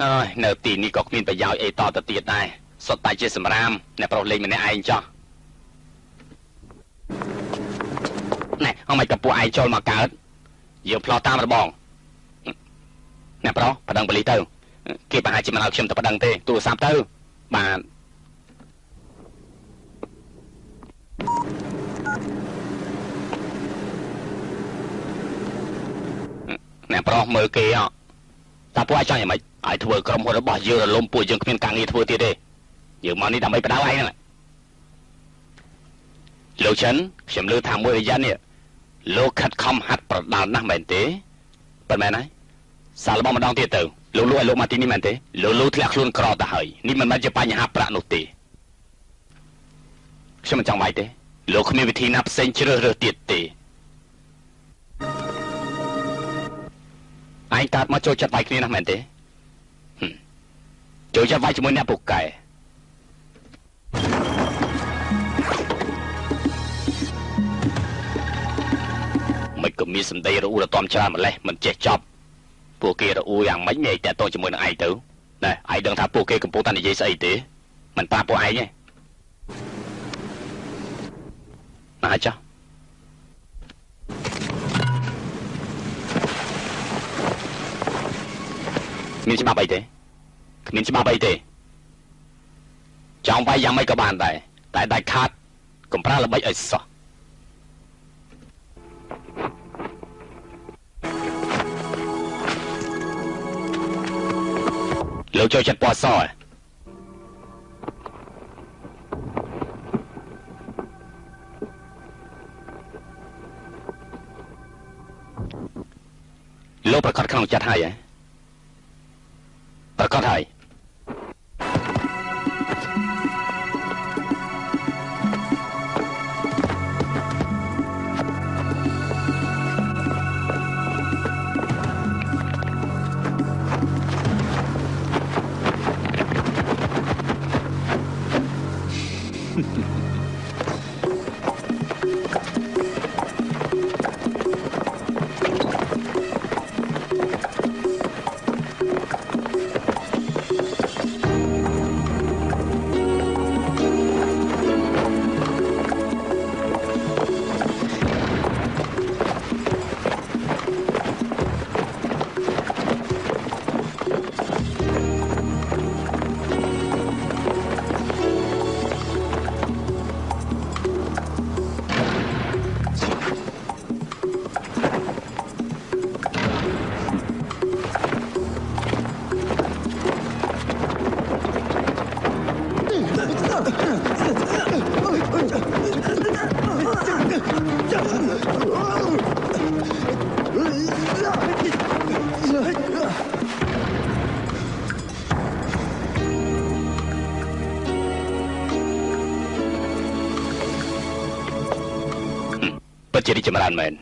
ហើយនៅទីនេះក៏គ្មានប្រយោជន៍អីតទៅទៀតដែរសុទ្ធតែជាសម្រាមអ្នកប្រុសលេងម្នាក់ឯងចោះណែអមមិនក៏ពួកឯងចូលមកកើតយើងផ្លោះតាមរបងអ្នកប្រុសប្តឹងប៉ូលីសទៅគេប្រហែលជាមិនឲ្យខ្ញុំទៅប្តឹងទេទូរស័ព្ទទៅបាទអ្នកប្រុសមើលគេតើពួកឯងចង់យ៉ាងម៉េចឲ្យធ្វើក្រុមហ៊ុនរបស់យើងរលំពួកយើងគ្មានការងារធ្វើទៀតទេយើងមកនេះដើម្បីបដៅឯងហ្នឹងលោកចិនខ្ញុំលើថាមួយរយៈនេះលោកខិតខំហាត់ប្រដាល់ណាស់មែនទេប៉ុន្មានហើយសាឡបងម្ដងទៀតទៅលោកឲ្យលោកមកទីនេះមែនទេលោកធ្លាក់ខ្លួនក្រទៅហើយនេះមិនមែនជាបញ្ហាប្រាក់នោះទេខ្ញុំមិនចង់វាយទេលោកគ្មានវិធីណាផ្សេងជ្រើសរើសទៀតទេឯងកើតមកចូលចិត្តវាយគ្នាណាស់មែនទេចូលចិត្តវាយជាមួយអ្នកពូកែមិនក៏មានសម្ដីរអ៊ូរតំច្រើនម្លេះមិនចេះចប់ពួកគេរអ៊ូយ៉ាងម៉េចមានតែតជាមួយនឹងឯងទៅណែឯងដឹងថាពួកគេកំពុងតែនិយាយស្អីទេមិនប្រាប់ពួកឯងទេណាចាមានច្បាប់អីទេគ្មានច្បាប់អីទេចង់វាយយ៉ាងម៉េចក៏បានដែរតែដាច់ខាតកុំប្រើល្បិចឲ្យសោះលោកចូលចិត្តពណ៌ស លោកប្រកាសក្នុងចិត្តហើយហ៎ប្រកាសហើយពិតជារីកចម្រើនមែន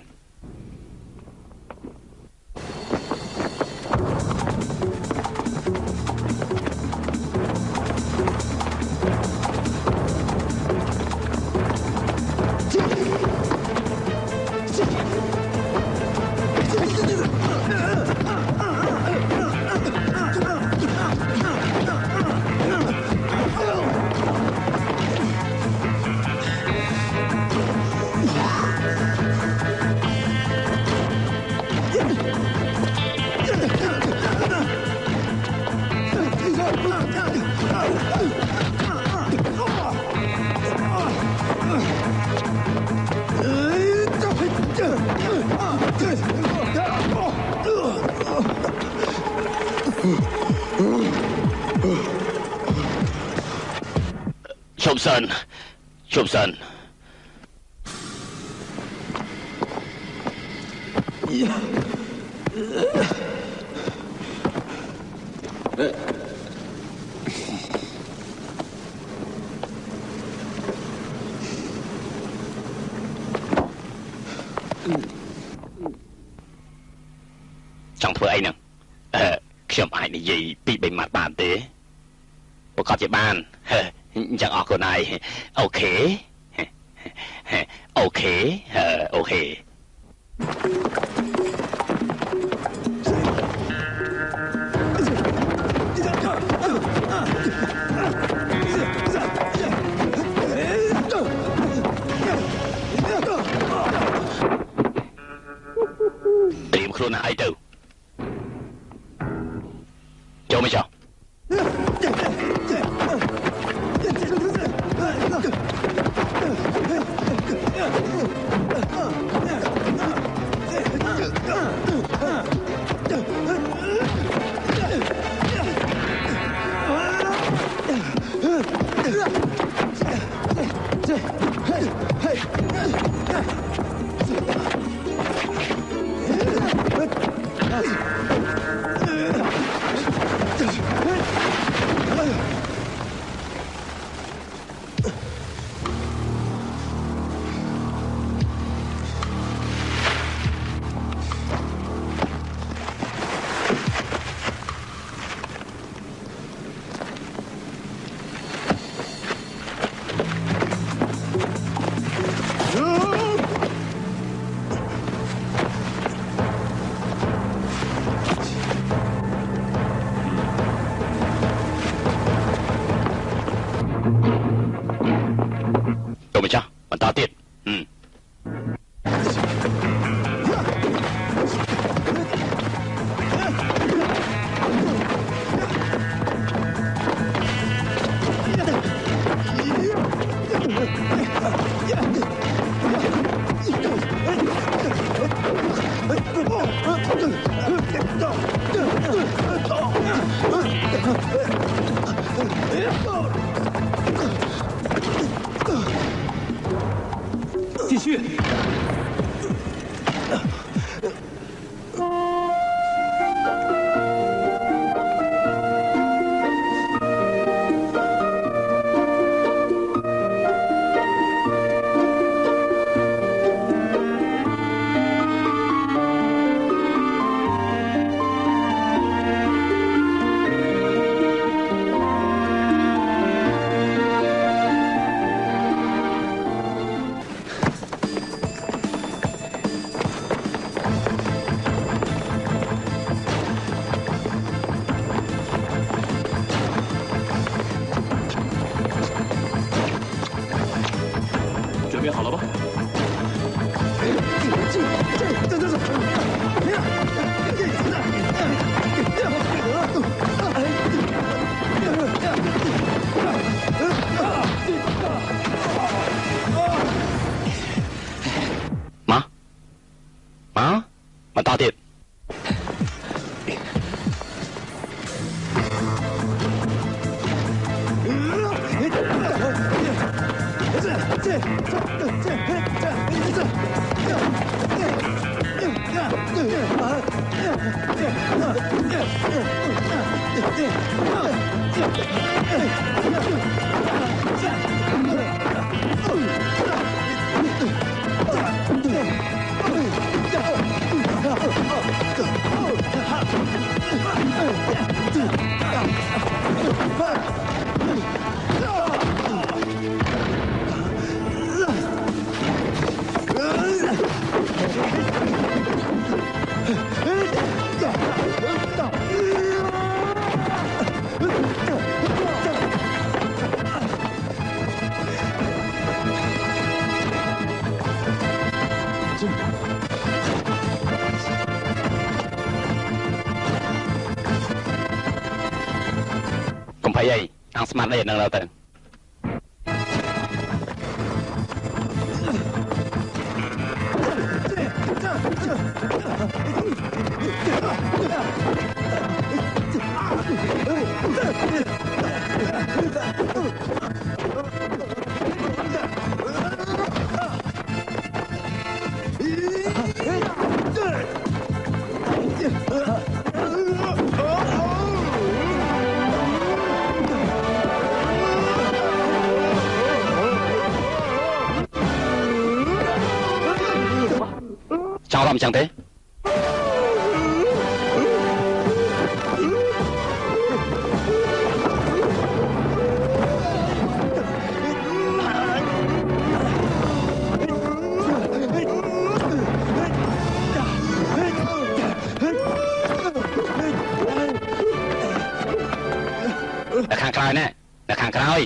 ជប់សិនជប់សិនចង់ធ្វើអីហ្នឹងខ្ញុំអាចនិយាយពី3ម៉ាត់បានទេប្រកាសជាបានអញ្ចឹងអរគុណហើយអូខេអូខេអូខេត្រៀមខ្លួនណាស់អីទៅចូលមកចុះ កុំភ័យអីអង្គស្មាត់នេះនឹងលើទៅចង់រំចឹងទេ នៅខាងក្រោយណែនៅខាងក្រោយ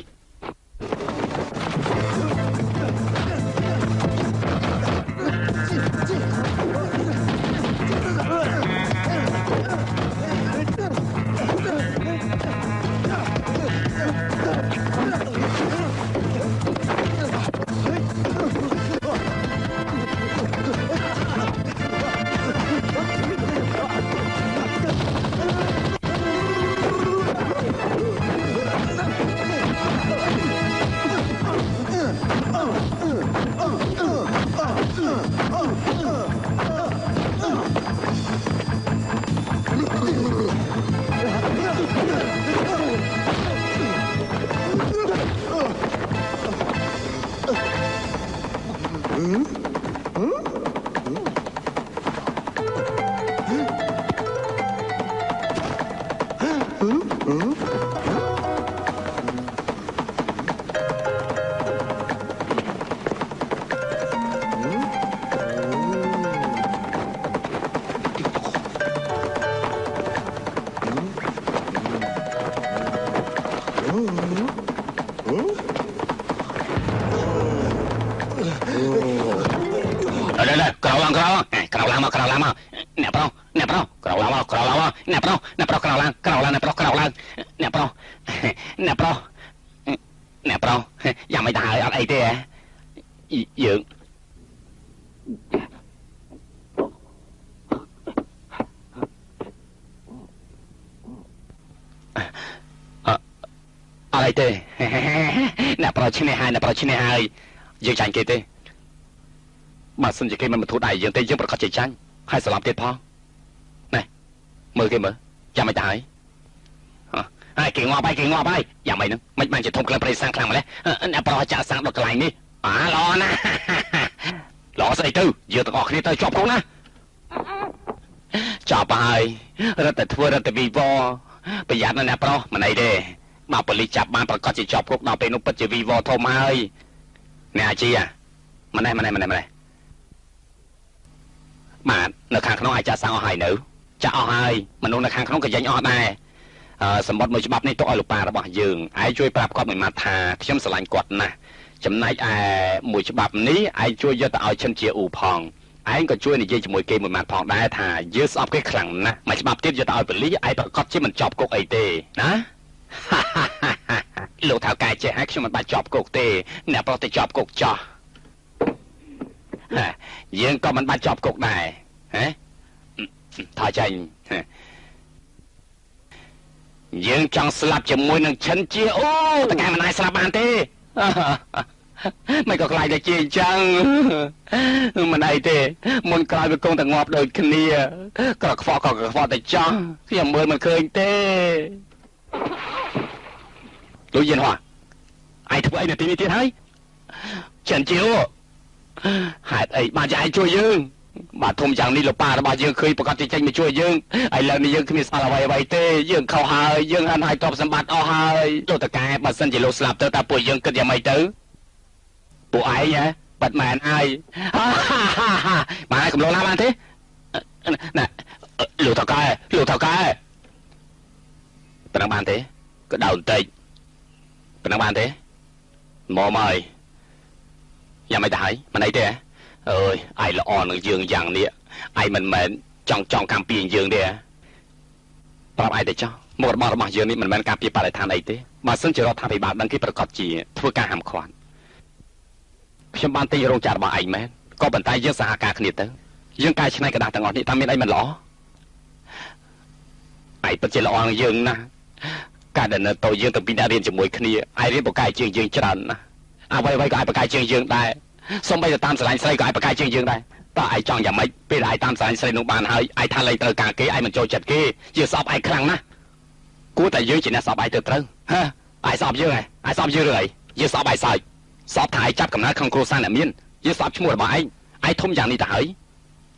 យ៉ាងមិនដែរអត់អីទេយើងអត់អីទេអ្នកប្រុសឈ្នះហើយអ្នកប្រុសឈ្នះហើយយើងចាញ់គេទេបើសិនជាគេមិនបធូរដៃយើងទេយើងប្រកាសជាចាញ់ហើយស្លាប់ទៀតផងណែមើលគេមើលចាំមិនដែរហើយគេងាប់ហើយយ៉ាងម៉េចហ្នឹងមិនបានជាធំក្លឹបប្រេសាំងខ្លាំងម្ល៉េះអ្នកប្រុសចាក់សាំងដល់កន្លែងនេះល្អណាស់ល្អស្អីទៅយើងទាំងអស់គ្នាទៅជាប់ខ្លួនណាចាប់ហើយរត់តែធ្វើរត់តែវីវប្រយ័ត្នណាអ្នកប្រុសមិនអីទេបើប៉ូលីសចាប់បានប្រកាសជាជាប់គុកដល់ពេលនោះពិតជាវីវធំហើយអ្នកអាជីម៉ណែបាទនៅខាងក្នុងអាចចាក់សាំងអស់ហើយនៅចាក់អស់ហើយមនុស្សនៅខាងក្នុងក៏យ៉ាញ់អស់ដែរសម្បត្តិមួយច្បាប់នេះទុកឲ្យលោកប៉ារបស់យើងឯងជួយប្រាប់គាត់មួយម៉ាត់ថាខ្ញុំស្រឡាញ់គាត់ណាស់ចំណែកឯមួយច្បាប់នេះឯងជួយយកទៅឲ្យឈិនជាអ៊ូផងឯងក៏ជួយនិយាយជាមួយគេមួយម៉ាត់ផងដែរថាយើងស្អប់គេខ្លាំងណាស់មួយច្បាប់ទៀតយកទៅឲ្យប៉ូលីសឯងប្រកាសជាមិនជាប់គុកអីទេណាលោកថៅកែចេះហើយខ្ញុំមិនបាច់ជាប់គុកទេអ្នកប្រុសទៅជាប់គុកចោះយើងក៏មិនបាច់ជាប់គុកដែរហ៎ថាចាញ់យើងចង់ស្លាប់ជាមួយនឹងឈិនជាអូតកែមិនអាចស្លាប់បានទេ មិនក៏ខ្លាចតែជាអញ្ចឹងមិនអីទេមុនក្រោយវាគង់តែងាប់ដូចគ្នាក៏ខ្វក់តែចោះខ្ញុំមើលមិនឃើញទេលោកយិនហោះឯងធ្វើអីនៅទីនេះទៀតហើយចិនជាវហេតុអីបានជាឯងជួយយើងបាទធំយ៉ាងនេះលោកប៉ារបស់យើងឃើញប្រកាសចេញមកជួយយើងឥឡូវនេះយើងគ្មានស្គាល់អ្វីទេយើងខុសហើយយើងហាន់ហើយទ្រព្យសម្បត្តិអស់ហើយលោកតកែបើសិនជាលោកស្លាប់ទៅតើពួកយើងគិតយ៉ាងម៉េចទៅពួកឯងហ៎បាត់មែនហើយបានកំឡុងណាបានទេណាលោកតកែប៉ុណ្ណឹងបានទេក៏ដៅបន្តិចប៉ុណ្ណឹងបានទេមកហើយយ៉ាងម៉េចទៅហើយមិនអីទេអើយឯងល្អនឹងយើងយ៉ាងនេះឯងមិនមែនចង់កម្មពីយើងទេប្រាប់ឯងទៅចោះមុខរបស់យើងនេះមិនមែនការពីបរិស្ថានអីទេបើសិនជារដ្ឋាភិបាលដឹងគេប្រកាសជាធ្វើការហាមឃាត់ខ្ញុំបានទិញរោងចក្ររបស់ឯងមែនក៏ប៉ុន្តែយើងសហការគ្នាទៅយើងកែច្នៃกระดาษទាំងអស់នេះតាមមានអីមិនល្អឯងពិតជាល្អនឹងយើងណាស់ការដែលនៅតូចយើងទៅពីអ្នករៀនជាមួយគ្នាឯងរៀនបកកាយជាងយើងច្រើនណាស់អ្វីក៏ឯងបកកាយជាងយើងដែរសូម្បីតែតាមស្រឡាញ់ស្រីក៏ឯងបកកាយជាងយើងដែរតើឯងចង់យ៉ាងម៉េចពេលឯងតាមស្រឡាញ់ស្រីនោះបានហើយឯងថាលែងត្រូវការគេឯងមិនចូលចិត្តគេជាស្អប់ឯងខ្លាំងណាស់គួរតែយើងជាអ្នកស្អប់ឯងទៅត្រូវហ៎ឯងស្អប់យើងឯងស្អប់យើងឬអីយើងស្អប់ឯងសើចស្អប់ថាឯងចាប់កំណើតក្នុងគ្រួសារអ្នកមានយើងស្អប់ឈ្មោះរបស់ឯងធំយ៉ាងនេះទៅហើយ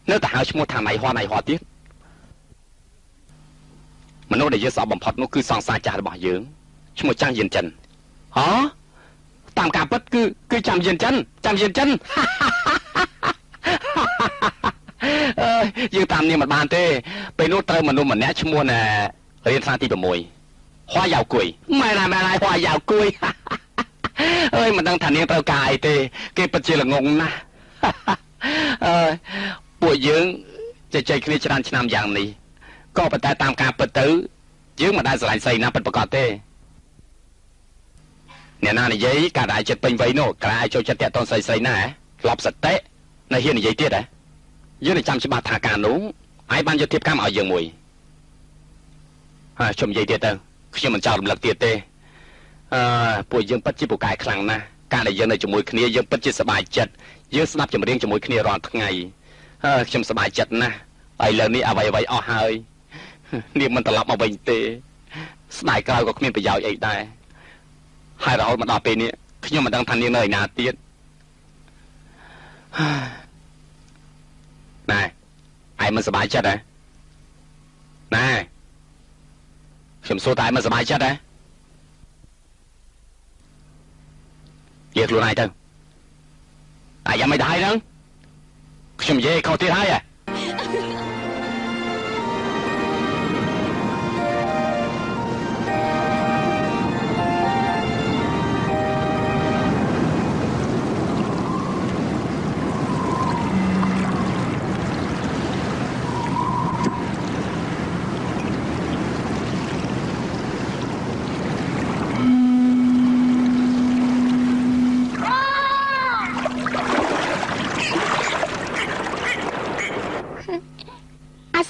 នៅតែហៅឈ្មោះថាណៃហត់ទៀតមនុស្សដែលយើងស្អប់បំផុតនោះគឺសង្សារចាស់របស់យើងឈ្មោះចាំងយិនចិនហ៎តាមការពិតគឺចាំយិនចិនអើយយើងតាមនាមមិនបានទេពេលនោះត្រូវមនុស្សម្នាក់ឈ្មោះណារៀនថ្នាក់ទី6ហွာយ៉ាវគួយមែនហើយហွာយ៉ាវគួយអើយមិនដឹងថានាងត្រូវការអីទេគេពិតជាល្ងងណាស់អើយពួកយើងជជែកគ្នាច្រើនឆ្នាំយ៉ាងនេះក៏ប៉ុន្តែតាមការពិតទៅយើងមិនដែលស្រឡាញ់ស្រីណាពិតប្រាកដទេអ្នកណានិយាយកាលដែលចិត្តពេញវ័យនោះកាលឲ្យចូលចិត្តតាក់ទងស្រីណាធ្លាប់សតិនៅហ៊ាននិយាយទៀតហ៎យើងនឹងចាំច្បាស់ថាការនោះឯងបានយកធៀបកម្មឲ្យយើងមួយហើយខ្ញុំនិយាយទៀតទៅខ្ញុំមិនចោលរំលឹកទៀតទេពួកយើងពិតជាពូកែខ្លាំងណាស់ការដែលយើងនៅជាមួយគ្នាយើងពិតជាសប្បាយចិត្តយើងស្ដាប់ចម្រៀងជាមួយគ្នារាល់ថ្ងៃខ្ញុំសប្បាយចិត្តណាស់ឥឡូវនេះអ្វីអស់ហើយនាងមិនត្រឡប់មកវិញទេស្ដាយក្រោយក៏គ្មានប្រយោជន៍អីដែរហើយរហូតមកដល់ពេលនេះខ្ញុំមិនដឹងថានាងនៅឯណាទៀតណែឯងមិនសប្បាយចិត្តហ៎ណែខ្ញុំសួរតើឯងមិនសប្បាយចិត្តហ៎និយាយខ្លួនឯងទៅអាយ៉ាងមិនដែរហ្នឹងខ្ញុំនិយាយខុសទៀតហើយហ៎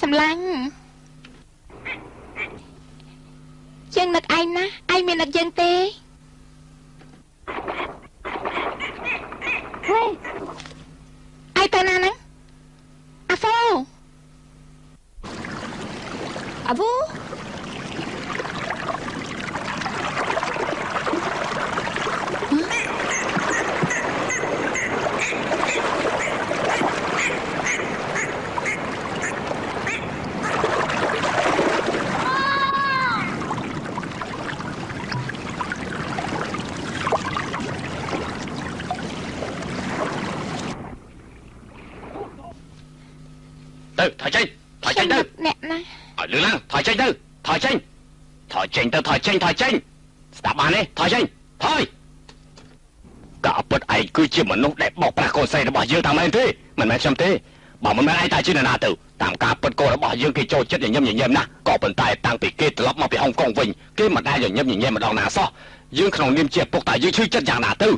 សម្លាញ់យើងនឹកឯងណាឯងមាននឹកយើងទេឯងទៅណាហ្នឹងអាហ្វូអាប៊ូថយចេញទៅអ្នកណាឲ្យលឺឡើងថយចេញទៅស្ដាប់បានទេថយចេញក៏អពិតឯងគឺជាមនុស្សដែលបោកប្រាស់កូនស្រីរបស់យើងតាមមែនទេមិនមែនខ្ញុំទេបើមិនមែនឯងតែជានរណាទៅតាមការពិតកូនរបស់យើងគេចូលចិត្តញញឹមណាស់ក៏ប៉ុន្តែតាំងពីគេត្រឡប់មកពីហុងកុងវិញគេមិនដែលញញឹមម្ដងណាសោះយើងក្នុងនាមជាពុកតើយើងឈឺចិត្តយ៉ាងណាទៅ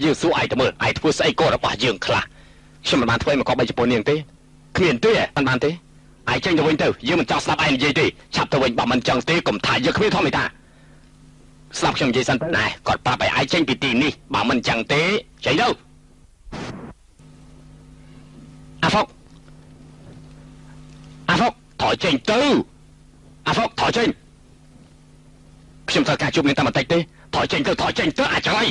យើងសួរឯងទៅមើលឯងធ្វើស្អីកូនរបស់យើងខ្លះខ្ញុំមិនបានធ្វើមកក៏បីចំពោះនាងទេគ្មានទេមិនបានទេឯងចេញទៅវិញទៅយើងមិនចង់ស្ដាប់ឯងនិយាយទេឆាប់ទៅវិញបើមិនចឹងទេកុំថាយើងគ្មានធម្មតា ស្ដាប់ខ្ញុំនិយាយសិនណែគាត់ប្រាប់ឲ្យឯងចេញពីទីនេះបើមិនចឹងទេចេញទៅអាហ្វុកថយចេញទៅអាហ្វុកថយចេញខ្ញុំត្រូវការជួបនាងតែបន្តិចទេថយចេញទៅអាចឆ្លៃ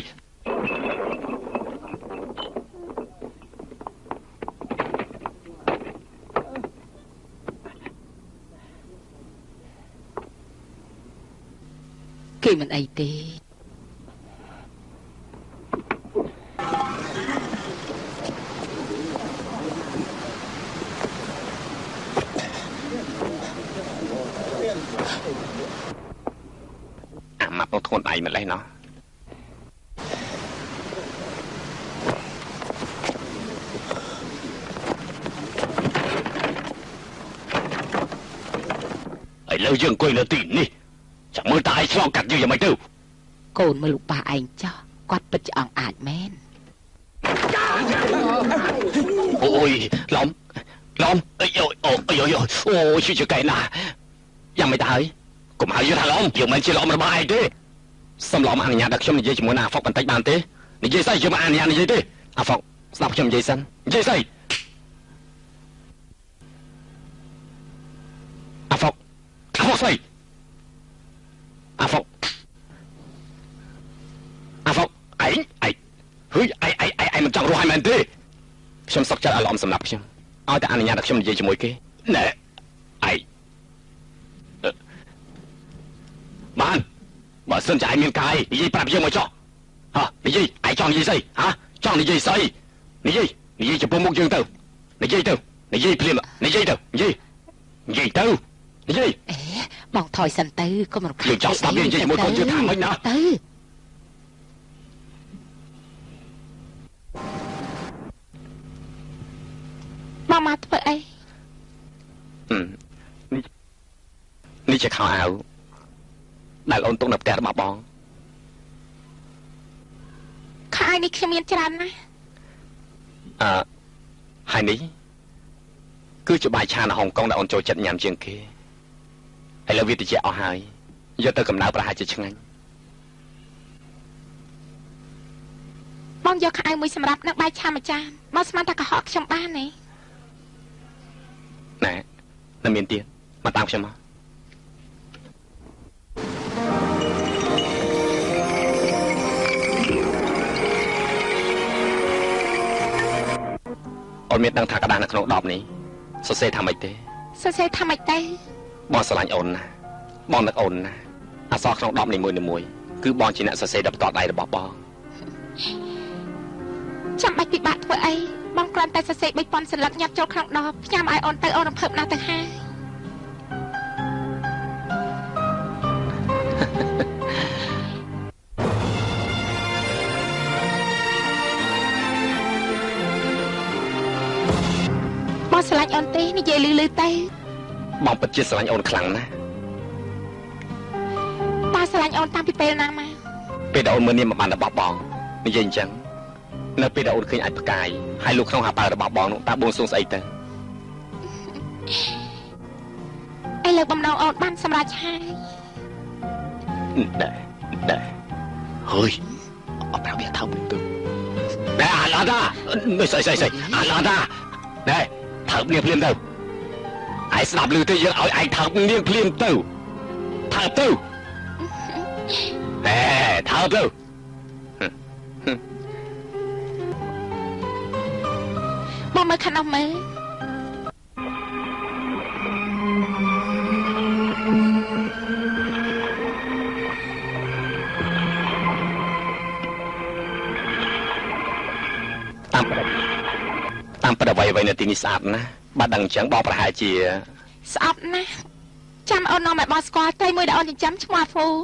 គេមិនអីទេអាម៉ាប់នោះធ្ងន់ដៃម្លេះណោះឥឡូវយើងអង្គុយនៅទីនេះចាំមើលតើឯងឆ្លងកាត់យើងយ៉ាងម៉េចទៅកូនមើលលោកប៉ាឯងចោះគាត់ពិតជាអង្គអាចមែនអូយឡំអីអូជាកែណាយ៉ាងមិនទៅហើយកុំហៅយើងថាឡំយើងមិនជាឡំរបស់ឯងទេសូមឡំអនុញ្ញាតឲ្យខ្ញុំនិយាយជាមួយនឹងអាហ្វុកបន្តិចបានទេនិយាយស្អីយើងមិនអនុញ្ញាតនិយាយទេអាហ្វុកស្ដាប់ខ្ញុំនិយាយសិននិយាយស្អីអាហ្វុកស្អីអាហ្វុកឯងមិនចង់រស់ឲ្យមែនទេខ្ញុំសុខចិត្តឲ្យឡំសម្រាប់ខ្ញុំឲ្យតែអនុញ្ញាតឲ្យខ្ញុំនិយាយជាមួយគេណែឯងបានបើសិនជាឯងមានកាយនិយាយប្រាប់យើងមកចុះហ៎និយាយឯងចង់និយាយស្អីហ៎ចង់និយាយស្អីនិយាយចំពោះមុខយើងទៅនិយាយភ្លាមនិយាយទៅបងថយសិនទៅកុំរំខានយើងចង់ស្ដាប់យើងនិយាយជាមួយកូនយើងថាម៉េចណាទៅបងមកធ្វើអីនេះជាខោអាវដែលអូនទុកនៅផ្ទះរបស់បងខោអាវនេះខ្ញុំមានច្រើនណាស់ហើយនេះគឺជាបាយឆានៅហុងកុងដែលអូនចូលចិត្តញ៉ាំជាងគេឥឡូវវាតិចអស់ហើយយកទៅកំណៅប្រហែលជាឆ្ងាញ់បងយកខោអាវមួយសម្រាប់នឹងបាយឆាមួយចានមកស្មានតែកុហកខ្ញុំបានទេណែនៅមានទៀតមកតាមខ្ញុំមកអូនមានដឹងថាក្តារនៅក្នុងដបនេះសរសេរថាម៉េចទេសរសេរថាម៉េចទេបងស្រឡាញ់អូនណាបងនឹកអូនណាអក្សរក្នុងដបនីមួយគឺបងជាអ្នកសរសេរដល់ផ្ទាល់ដៃរបស់បងចាំបាច់ពិបាកធ្វើអីបងគ្រាន់តែសរសេរ3000សន្លឹកញាត់ចូលក្នុងដបផ្ញើឲ្យអូនទៅអូនរំភើបណាស់ទៅហើយបងស្រឡាញ់អូនទេនិយាយលឺទៅបងពិតជាស្រឡាញ់អូនខ្លាំងណាស់តើស្រឡាញ់អូនតាំងពីពេលណាមកពេលដែលអូនមើលនាមបានរបស់បងនិយាយអញ្ចឹងនៅពេលដែលអូនឃើញអាចផ្កាយហើយលោកក្នុងហាប៉ៅរបស់បងនោះតើបួងសួងស្អីទៅឥឡូវបំណងអូនបានសម្រេចហើយដែរហើយអត់ប្រាប់វាថោកទៅដែរអាឡាដាមិនស្អីអាឡាដាដែរថោកនាងភ្លាមទៅឯងស្ដាប់ឮទៅយើងឲ្យឯងថោកនាងភ្លាមទៅថោកទៅថោកទៅបងមើលខាងនោះមើលតាមប្រវត្តិអ្វីនៅទីនេះស្អាតណាស់បើដឹងអញ្ចឹងបងប្រហែលជាស្អប់ណាស់ចាំអូននាំឲ្យបងស្គាល់ត្រីមួយដែលអូនចិញ្ចឹមឈ្មោះអាហ្វូ